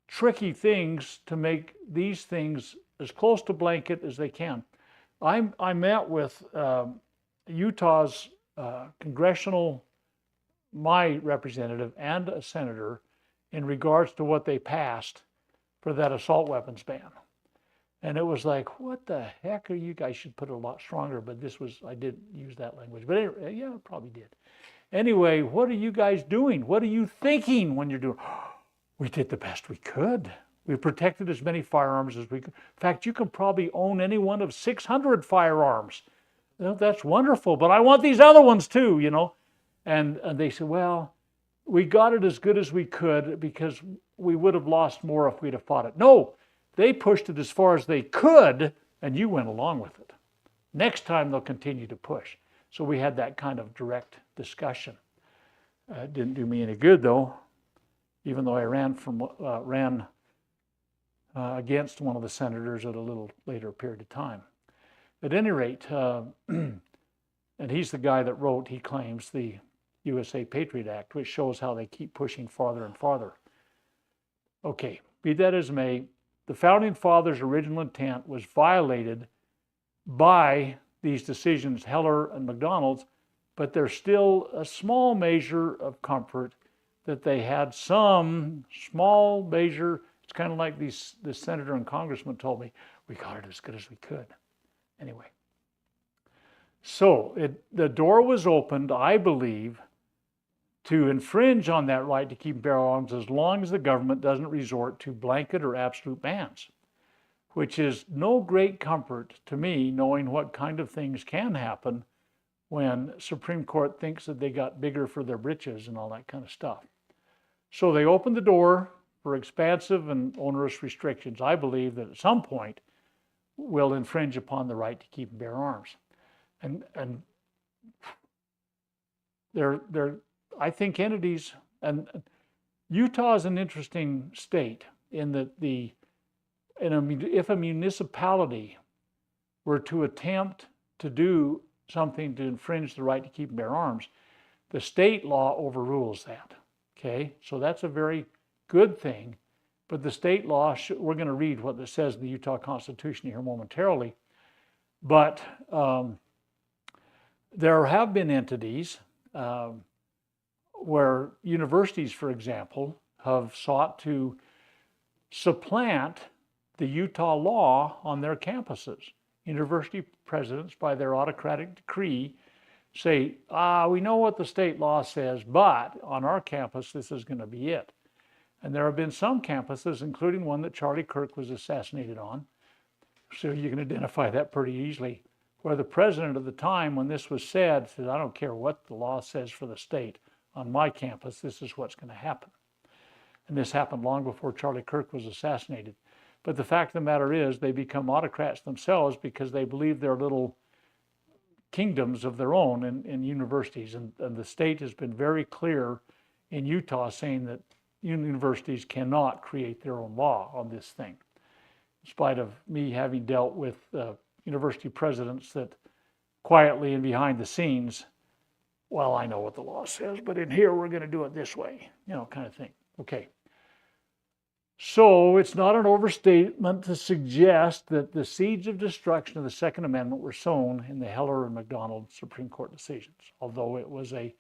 tricky things to make these things as close to blanket as they can. I met with Utah's my representative and a senator in regards to what they passed for that assault weapons ban. And it was like, what the heck are you guys should put it a lot stronger, but I did use that language. But anyway, yeah, I probably did. Anyway, what are you guys doing? What are you thinking when you're doing? We did the best we could. We protected as many firearms as we could. In fact, you can probably own any one of 600 firearms. That's wonderful, but I want these other ones too, And they said, well, we got it as good as we could because we would have lost more if we'd have fought it. No, they pushed it as far as they could, and you went along with it. Next time they'll continue to push. So we had that kind of direct discussion. It didn't do me any good though, even though I ran against one of the senators at a little later period of time. At any rate, and he's the guy that wrote, he claims, the USA Patriot Act, which shows how they keep pushing farther and farther. Okay, be that as may, the Founding Fathers' original intent was violated by these decisions, Heller and McDonald's, but there's still a small measure of comfort that they had some small measure. It's kind of like this senator and congressman told me, we got it as good as we could. Anyway, so the door was opened, I believe, to infringe on that right to keep and bear arms as long as the government doesn't resort to blanket or absolute bans, which is no great comfort to me, knowing what kind of things can happen when Supreme Court thinks that they got bigger for their britches and all that kind of stuff. So they opened the door for expansive and onerous restrictions. I believe that at some point will infringe upon the right to keep and bear arms. And they're I think entities, and Utah is an interesting state in that if a municipality were to attempt to do something to infringe the right to keep and bear arms, the state law overrules that. Okay, so that's a very good thing. But the state law, we're going to read what it says in the Utah Constitution here momentarily. But there have been entities where universities, for example, have sought to supplant the Utah law on their campuses. University presidents, by their autocratic decree, say, we know what the state law says, but on our campus, this is going to be it. And there have been some campuses, including one that Charlie Kirk was assassinated on, so you can identify that pretty easily, where the president of the time, when this was said, said, I don't care what the law says for the state. On my campus, this is what's going to happen. And this happened long before Charlie Kirk was assassinated. But the fact of the matter is, they become autocrats themselves because they believe they're little kingdoms of their own in universities. And the state has been very clear in Utah saying that universities cannot create their own law on this thing. In spite of me having dealt with university presidents that quietly and behind the scenes, well, I know what the law says, but in here we're going to do it this way, kind of thing. Okay. So it's not an overstatement to suggest that the seeds of destruction of the Second Amendment were sown in the Heller and McDonald Supreme Court decisions, although it was a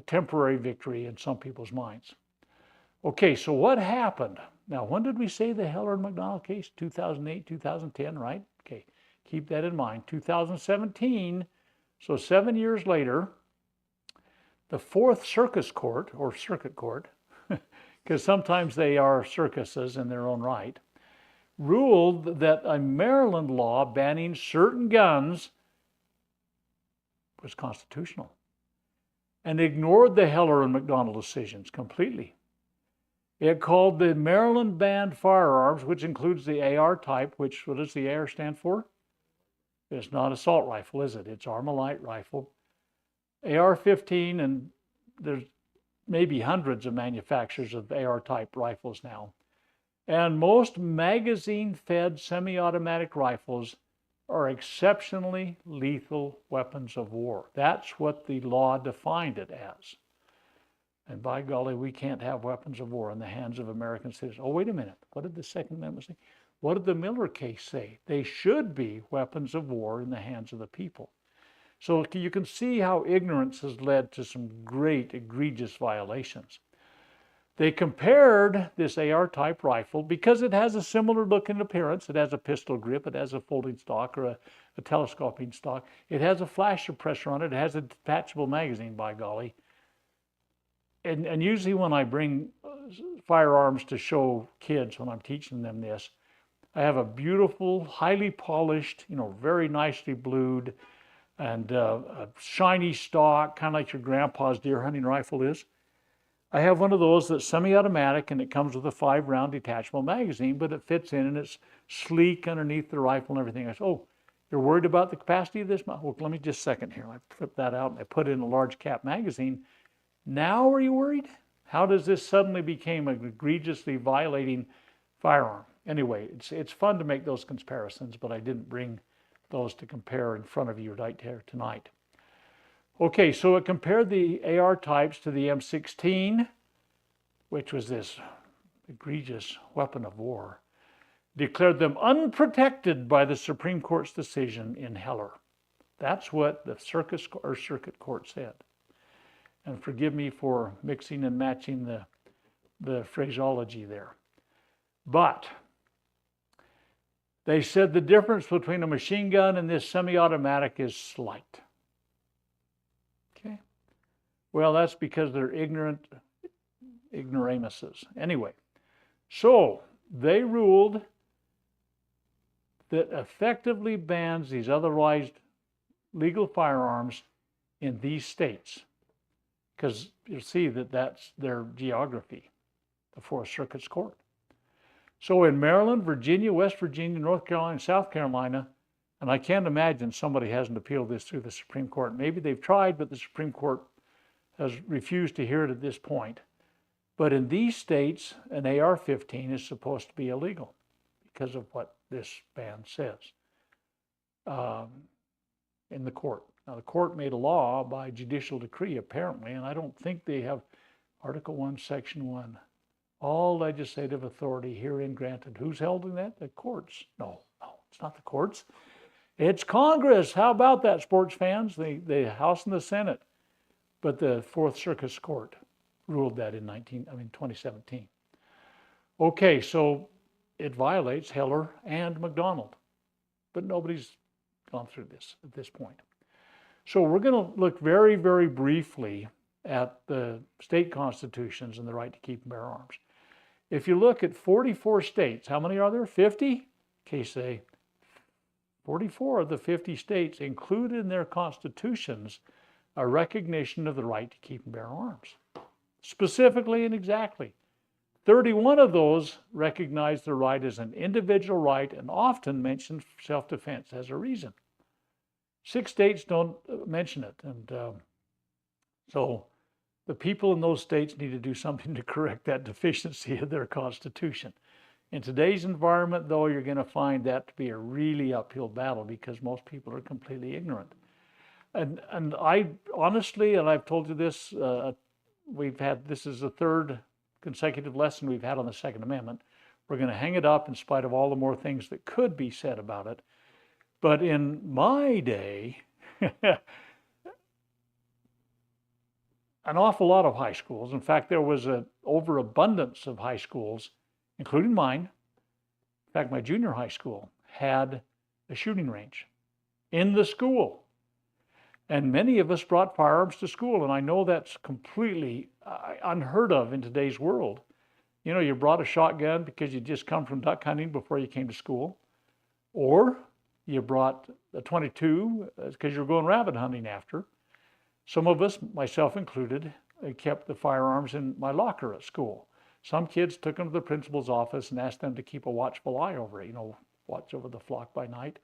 temporary victory in some people's minds. Okay, so what happened? Now, when did we say the Heller and McDonald case? 2008, 2010, right? Okay, keep that in mind. 2017, so 7 years later, the Fourth Circuit Court, or Circuit Court, because sometimes they are circuses in their own right, ruled that a Maryland law banning certain guns was constitutional and ignored the Heller and McDonald decisions completely. It called the Maryland banned firearms, which includes the AR type, which, what does the AR stand for? It's not assault rifle, is it? It's Armalite rifle. AR-15, and there's maybe hundreds of manufacturers of AR-type rifles now. And most magazine-fed semi-automatic rifles are exceptionally lethal weapons of war. That's what the law defined it as. And by golly, we can't have weapons of war in the hands of American citizens. Oh, wait a minute. What did the Second Amendment say? What did the Miller case say? They should be weapons of war in the hands of the people. So you can see how ignorance has led to some great egregious violations. They compared this AR-type rifle, because it has a similar look and appearance. It has a pistol grip, it has a folding stock or a telescoping stock. It has a flash suppressor on it, it has a detachable magazine, by golly. and usually when I bring firearms to show kids when I'm teaching them this, I have a beautiful, highly polished, very nicely blued, and a shiny stock, kind of like your grandpa's deer hunting rifle is. I have one of those that's semi-automatic, and it comes with a 5-round detachable magazine, but it fits in and it's sleek underneath the rifle and everything. I said, "Oh, you're worried about the capacity of this?" Well, let me just a second here. I flip that out and I put it in a large cap magazine. Now are you worried? How does this suddenly become an egregiously violating firearm? Anyway, it's fun to make those comparisons, but I didn't bring those to compare in front of you right here tonight. Okay, so it compared the AR types to the M16, which was this egregious weapon of war, declared them unprotected by the Supreme Court's decision in Heller. That's what the circuit court said. And forgive me for mixing and matching the phraseology there. But they said the difference between a machine gun and this semi-automatic is slight. Okay. Well, that's because they're ignoramuses. Anyway, so they ruled that effectively bans these otherwise legal firearms in these states, because you'll see that that's their geography, the Fourth Circuit's court. So in Maryland, Virginia, West Virginia, North Carolina, South Carolina, and I can't imagine somebody hasn't appealed this through the Supreme Court. Maybe they've tried, but the Supreme Court has refused to hear it at this point. But in these states, an AR-15 is supposed to be illegal because of what this ban says in the court. Now, the court made a law by judicial decree, apparently, and I don't think they have Article 1, Section 1. All legislative authority herein granted. Who's holding that? The courts. No, it's not the courts. It's Congress. How about that, sports fans? The House and the Senate. But the Fourth Circuit's court ruled that in 2017. Okay, so it violates Heller and McDonald, but nobody's gone through this at this point. So we're going to look very, very briefly at the state constitutions and the right to keep and bear arms. If you look at 44 states, how many are there? 50? Okay, say 44 of the 50 states include in their constitutions a recognition of the right to keep and bear arms. Specifically and exactly. 31 of those recognize the right as an individual right and often mention self-defense as a reason. 6 states don't mention it. And so the people in those states need to do something to correct that deficiency of their constitution. In today's environment, though, you're going to find that to be a really uphill battle because most people are completely ignorant. And I honestly, and I've told you this, this is the 3rd consecutive lesson we've had on the Second Amendment. We're going to hang it up in spite of all the more things that could be said about it. But in my day, an awful lot of high schools, in fact, there was an overabundance of high schools, including mine. In fact, my junior high school had a shooting range in the school. And many of us brought firearms to school, and I know that's completely unheard of in today's world. You know, you brought a shotgun because you just come from duck hunting before you came to school, or you brought a .22 because you're going rabbit hunting after. Some of us, myself included, kept the firearms in my locker at school. Some kids took them to the principal's office and asked them to keep a watchful eye over it, watch over the flock by night.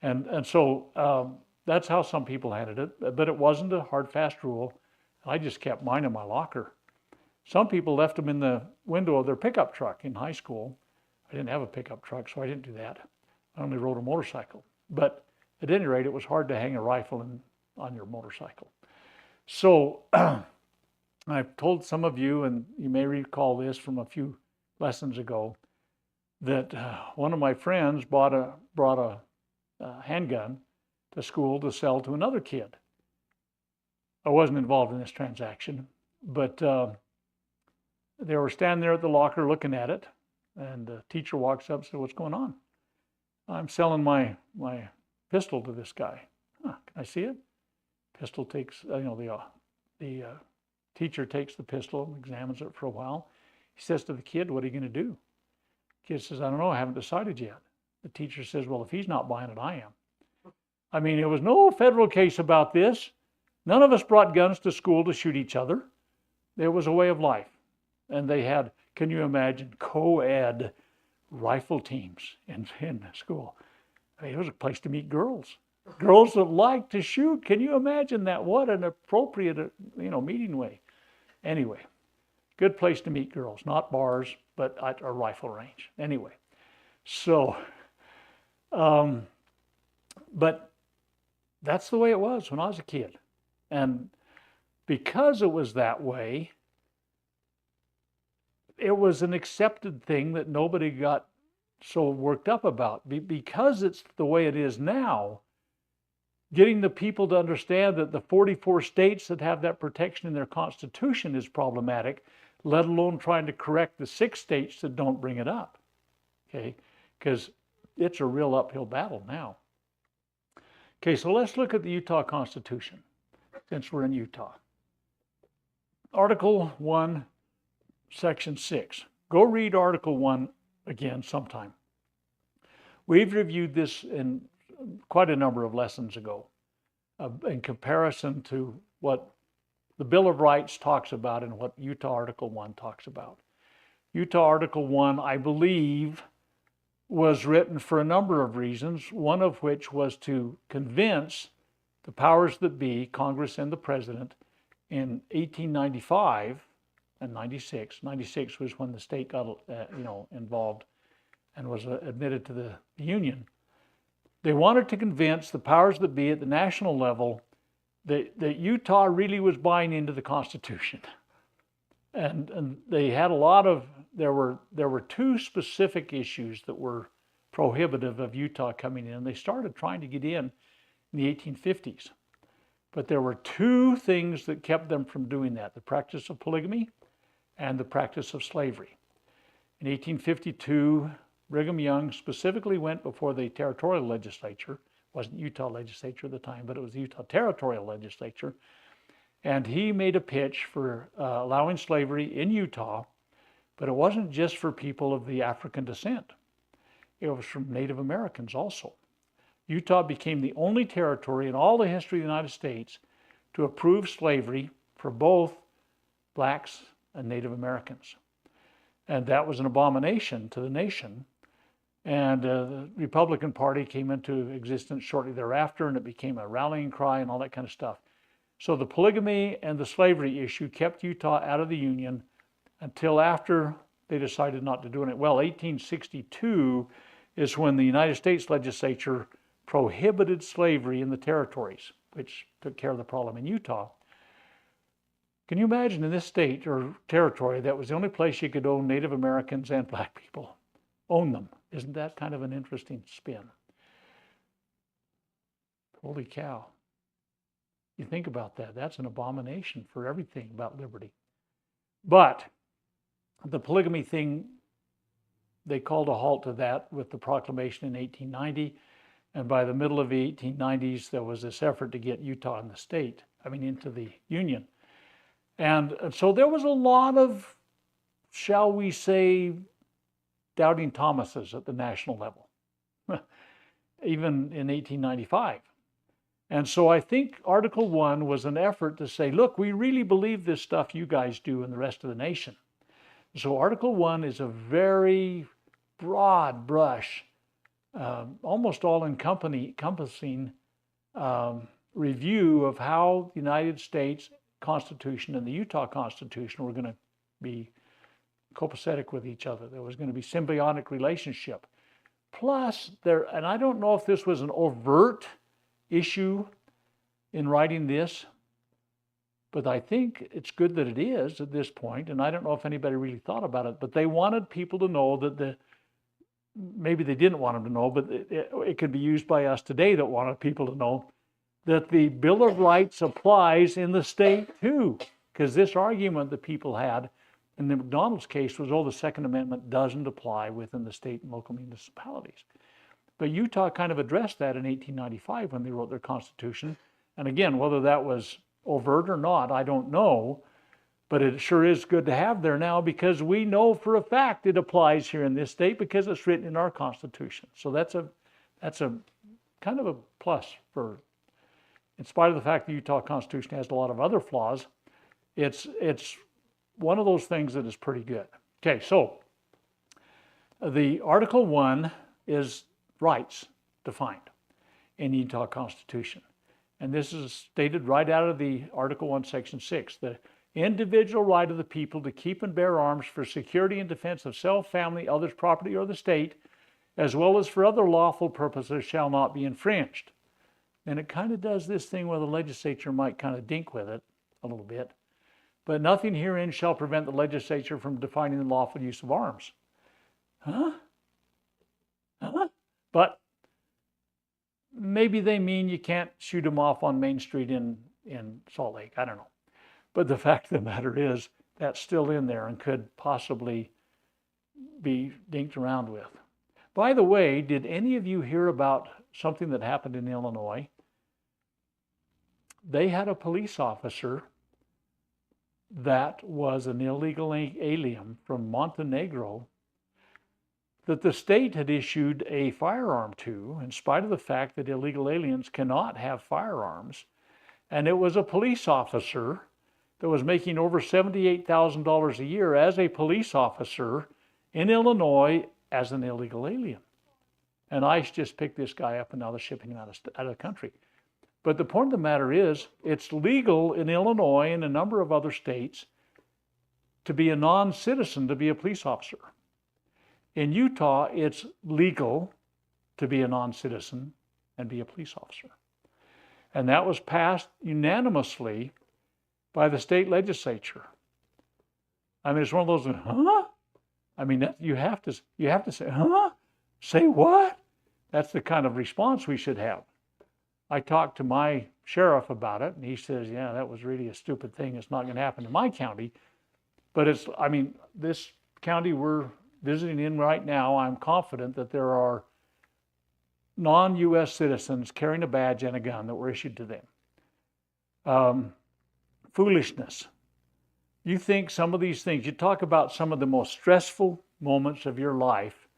And so that's how some people handled it, but it wasn't a hard, fast rule. I just kept mine in my locker. Some people left them in the window of their pickup truck in high school. I didn't have a pickup truck, so I didn't do that. I only rode a motorcycle. But at any rate, it was hard to hang a rifle on your motorcycle. So I've told some of you, and you may recall this from a few lessons ago, that one of my friends brought a handgun to school to sell to another kid. I wasn't involved in this transaction, but they were standing there at the locker looking at it, and the teacher walks up and said, "What's going on?" "I'm selling my pistol to this guy." "Huh, can I see it?" Pistol takes, the Teacher takes the pistol and examines it for a while. He says to the kid, "What are you going to do?" The kid says, "I don't know, I haven't decided yet." The teacher says, "Well, if he's not buying it, I am." I mean, there was no federal case about this. None of us brought guns to school to shoot each other. It was a way of life. And they had, can you imagine, co-ed rifle teams in school. I mean, it was a place to meet girls. Girls that liked to shoot. Can you imagine that? What an appropriate, meeting way. Anyway, good place to meet girls. Not bars, but at a rifle range. Anyway, so, but that's the way it was when I was a kid. And because it was that way, it was an accepted thing that nobody got so worked up about. Because it's the way it is now, getting the people to understand that the 44 states that have that protection in their Constitution is problematic, let alone trying to correct the 6 states that don't bring it up. Okay, because it's a real uphill battle now. Okay, so let's look at the Utah Constitution, since we're in Utah. Article 1, Section 6. Go read Article 1 again sometime. We've reviewed this in quite a number of lessons ago in comparison to what the Bill of Rights talks about and what Utah Article 1 talks about. Utah Article 1, I believe, was written for a number of reasons, one of which was to convince the powers that be, Congress and the President, in 1895 and 96. 96 was when the state got involved and was admitted to the Union. They wanted to convince the powers that be at the national level that Utah really was buying into the Constitution. And they had a lot of, there were 2 specific issues that were prohibitive of Utah coming in. They started trying to get in the 1850s. But there were 2 things that kept them from doing that: the practice of polygamy and the practice of slavery. In 1852, Brigham Young specifically went before the territorial legislature. It wasn't Utah legislature at the time, but it was the Utah territorial legislature. And he made a pitch for allowing slavery in Utah, but it wasn't just for people of the African descent. It was from Native Americans also. Utah became the only territory in all the history of the United States to approve slavery for both blacks and Native Americans. And that was an abomination to the nation. And the Republican Party came into existence shortly thereafter, and it became a rallying cry and all that kind of stuff. So the polygamy and the slavery issue kept Utah out of the Union until after they decided not to do it. Well, 1862 is when the United States legislature prohibited slavery in the territories, which took care of the problem in Utah. Can you imagine in this state or territory that was the only place you could own Native Americans and black people? Own them. Isn't that kind of an interesting spin? Holy cow. You think about that. That's an abomination for everything about liberty. But the polygamy thing, they called a halt to that with the proclamation in 1890. And by the middle of the 1890s, there was this effort to get Utah in the state, into the Union. And so there was a lot of, shall we say, doubting Thomases at the national level, even in 1895. And so I think Article 1 was an effort to say, look, we really believe this stuff you guys do and the rest of the nation. So Article 1 is a very broad brush, almost all-encompassing review of how the United States Constitution and the Utah Constitution were going to be copacetic with each other. There was going to be symbiotic relationship. Plus, and I don't know if this was an overt issue in writing this, but I think it's good that it is at this point, and I don't know if anybody really thought about it, but they wanted people to know that maybe they didn't want them to know, but it could be used by us today that wanted people to know that the Bill of Rights applies in the state too, because this argument that people had in the McDonald's case was, the Second Amendment doesn't apply within the state and local municipalities. But Utah kind of addressed that in 1895 when they wrote their Constitution. And again, whether that was overt or not, I don't know. But it sure is good to have there now because we know for a fact it applies here in this state because it's written in our Constitution. So that's a kind of a plus for, in spite of the fact the Utah Constitution has a lot of other flaws, it's one of those things that is pretty good. Okay, so the Article 1 is rights defined in the Utah Constitution. And this is stated right out of the Article 1, Section 6. The individual right of the people to keep and bear arms for security and defense of self, family, others' property, or the state, as well as for other lawful purposes, shall not be infringed. And it kind of does this thing where the legislature might kind of dink with it a little bit. But nothing herein shall prevent the legislature from defining the lawful use of arms. Huh? But maybe they mean you can't shoot them off on Main Street in Salt Lake. I don't know. But the fact of the matter is that's still in there and could possibly be dinked around with. By the way, did any of you hear about something that happened in Illinois? They had a police officer that was an illegal alien from Montenegro that the state had issued a firearm to, in spite of the fact that illegal aliens cannot have firearms. And it was a police officer that was making over $78,000 a year as a police officer in Illinois as an illegal alien. And ICE just picked this guy up and now they're shipping him out of the country. But the point of the matter is, it's legal in Illinois and a number of other states to be a non-citizen to be a police officer. In Utah, it's legal to be a non-citizen and be a police officer. And that was passed unanimously by the state legislature. I mean, it's one of those, huh? I mean, you have to say, huh? Say what? That's the kind of response we should have. I talked to my sheriff about it, and he says, yeah, that was really a stupid thing. It's not going to happen in my county. But it's, I mean, this county we're visiting in right now, I'm confident that there are non-U.S. citizens carrying a badge and a gun that were issued to them. Foolishness. You think some of these things, you talk about some of the most stressful moments of your life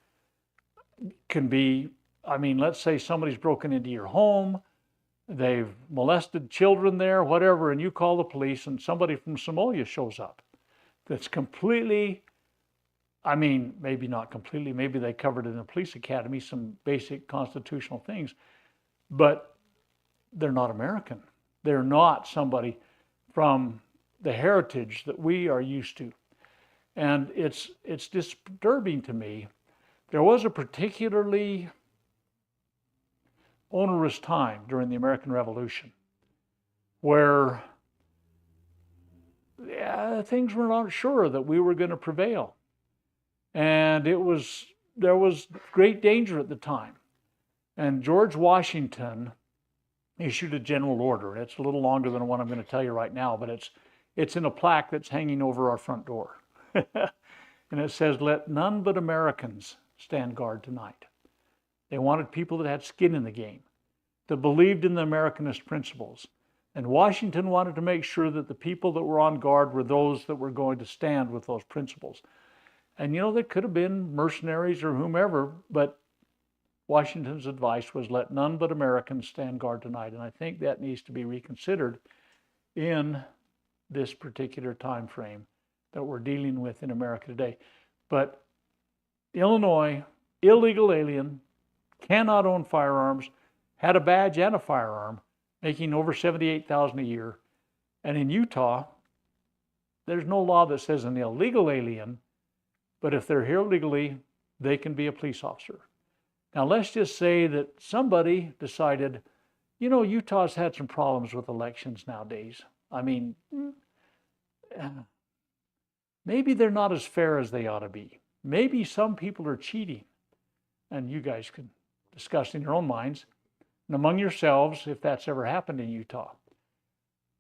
can be, I mean, let's say somebody's broken into your home, they've molested children there, whatever, and you call the police and somebody from Somalia shows up that's completely, I mean, maybe not completely, maybe they covered in the police academy some basic constitutional things, but they're not American. They're not somebody from the heritage that we are used to. And it's disturbing to me. There was a particularly onerous time during the American Revolution where things were not sure that we were going to prevail. And there was great danger at the time. And George Washington issued a general order. It's a little longer than the one I'm going to tell you right now, but it's in a plaque that's hanging over our front door. And it says, "Let none but Americans stand guard tonight." They wanted people that had skin in the game, that believed in the Americanist principles. And Washington wanted to make sure that the people that were on guard were those that were going to stand with those principles. And you know, there could have been mercenaries or whomever, but Washington's advice was, let none but Americans stand guard tonight. And I think that needs to be reconsidered in this particular time frame that we're dealing with in America today. But Illinois, illegal alien, cannot own firearms, had a badge and a firearm, making over $78,000 a year. And in Utah, there's no law that says an illegal alien, but if they're here legally, they can be a police officer. Now, let's just say that somebody decided, you know, Utah's had some problems with elections nowadays. I mean, maybe they're not as fair as they ought to be. Maybe some people are cheating. And you guys can discuss in your own minds and among yourselves if that's ever happened in Utah.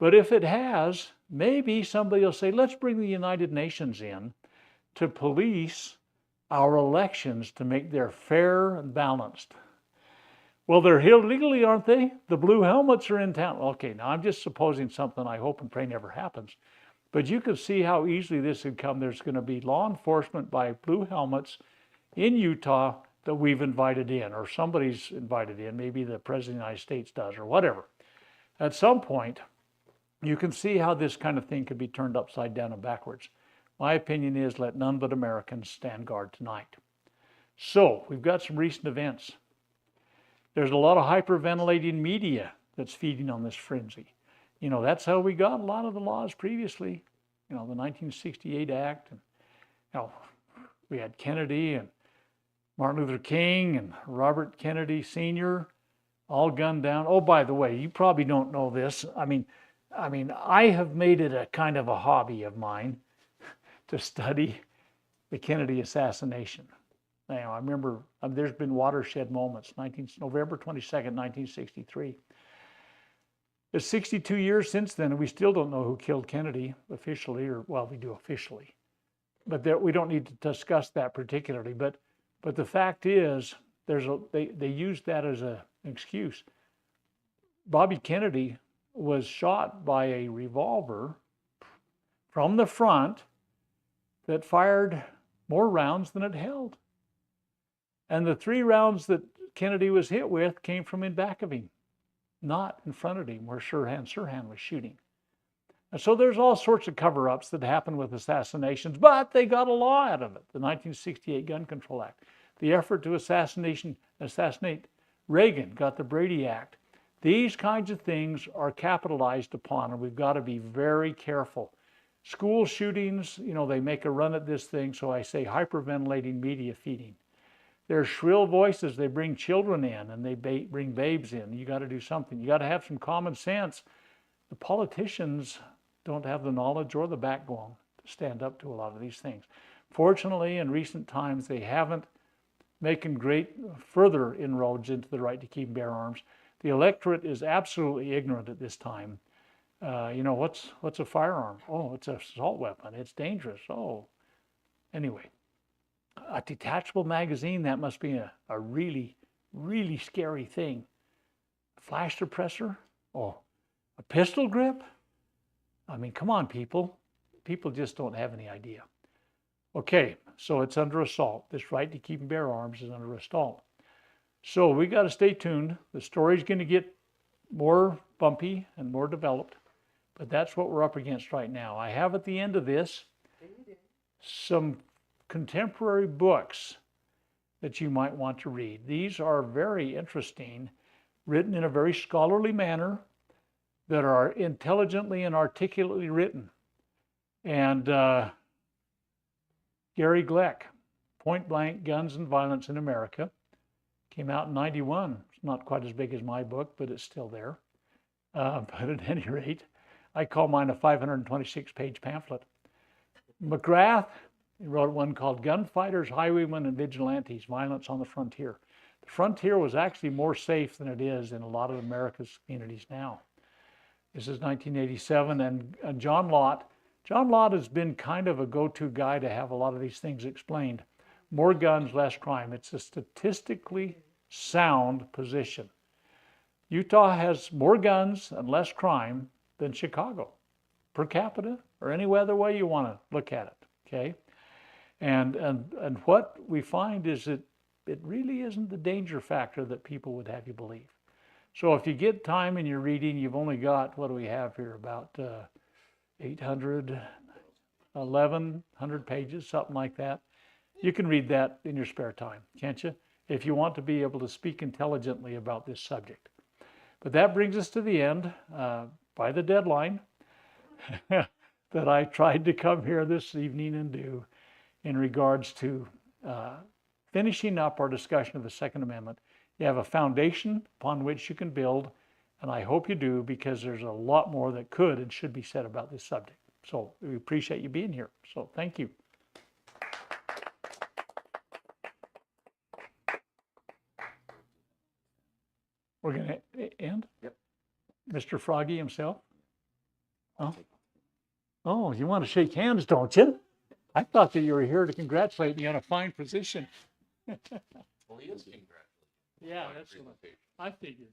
But if it has, maybe somebody will say, let's bring the United Nations in to police our elections to make them fair and balanced. Well, they're here legally, aren't they? The blue helmets are in town. Okay, now I'm just supposing something I hope and pray never happens. But you can see how easily this had come. There's going to be law enforcement by blue helmets in Utah that we've invited in, or somebody's invited in, maybe the President of the United States does, or whatever. At some point, you can see how this kind of thing could be turned upside down and backwards. My opinion is let none but Americans stand guard tonight. So, we've got some recent events. There's a lot of hyperventilating media that's feeding on this frenzy. You know, that's how we got a lot of the laws previously. You know, the 1968 Act, and you know, we had Kennedy and Martin Luther King and Robert Kennedy Sr. all gunned down. Oh, by the way, you probably don't know this. I mean, I have made it a kind of a hobby of mine to study the Kennedy assassination. Now, I remember there's been watershed moments. November 22nd, 1963. It's 62 years since then, and we still don't know who killed Kennedy officially, or well, we do officially, but we don't need to discuss that particularly. But the fact is, they used that as an excuse. Bobby Kennedy was shot by a revolver from the front that fired more rounds than it held. And the 3 rounds that Kennedy was hit with came from in back of him, not in front of him where Sirhan was shooting. And so there's all sorts of cover-ups that happen with assassinations, but they got a law out of it, the 1968 Gun Control Act. The effort to assassinate Reagan got the Brady Act. These kinds of things are capitalized upon, and we've got to be very careful. School shootings, you know, they make a run at this thing, so I say hyperventilating media feeding. There's shrill voices. They bring children in and they bring babes in. You got to do something. You got to have some common sense. The politicians don't have the knowledge or the backbone to stand up to a lot of these things. Fortunately, in recent times, they haven't making great further inroads into the right to keep and bear arms. The electorate is absolutely ignorant at this time. You know, what's a firearm? Oh, it's an assault weapon. It's dangerous. Oh, anyway. A detachable magazine, that must be a really, really scary thing. A flash suppressor? Oh, a pistol grip? I mean, come on, people. People just don't have any idea. Okay, so it's under assault. This right to keep and bear arms is under assault. So we got to stay tuned. The story's going to get more bumpy and more developed, but that's what we're up against right now. I have at the end of this some contemporary books that you might want to read. These are very interesting, written in a very scholarly manner, that are intelligently and articulately written. And Gary Gleck, Point Blank Guns and Violence in America, came out in 91. It's not quite as big as my book, but it's still there. But at any rate, I call mine a 526-page pamphlet. McGrath, he wrote one called Gunfighters, Highwaymen, and Vigilantes, Violence on the Frontier. The frontier was actually more safe than it is in a lot of America's communities now. This is 1987, and John Lott. John Lott has been kind of a go-to guy to have a lot of these things explained. More guns, less crime. It's a statistically sound position. Utah has more guns and less crime than Chicago, per capita, or any other way you want to look at it, okay? And what we find is that it really isn't the danger factor that people would have you believe. So if you get time in your reading, you've only got, what do we have here, about 800, 1,100 pages, something like that. You can read that in your spare time, can't you? If you want to be able to speak intelligently about this subject. But that brings us to the end, by the deadline, that I tried to come here this evening and do in regards to finishing up our discussion of the Second Amendment. You have a foundation upon which you can build, and I hope you do, because there's a lot more that could and should be said about this subject. So we appreciate you being here. So thank you. We're going to end? Yep. Mr. Froggy himself? Oh, you want to shake hands, don't you? I thought that you were here to congratulate me on a fine position. Well, he is congratulating. Yeah, that's what I figured.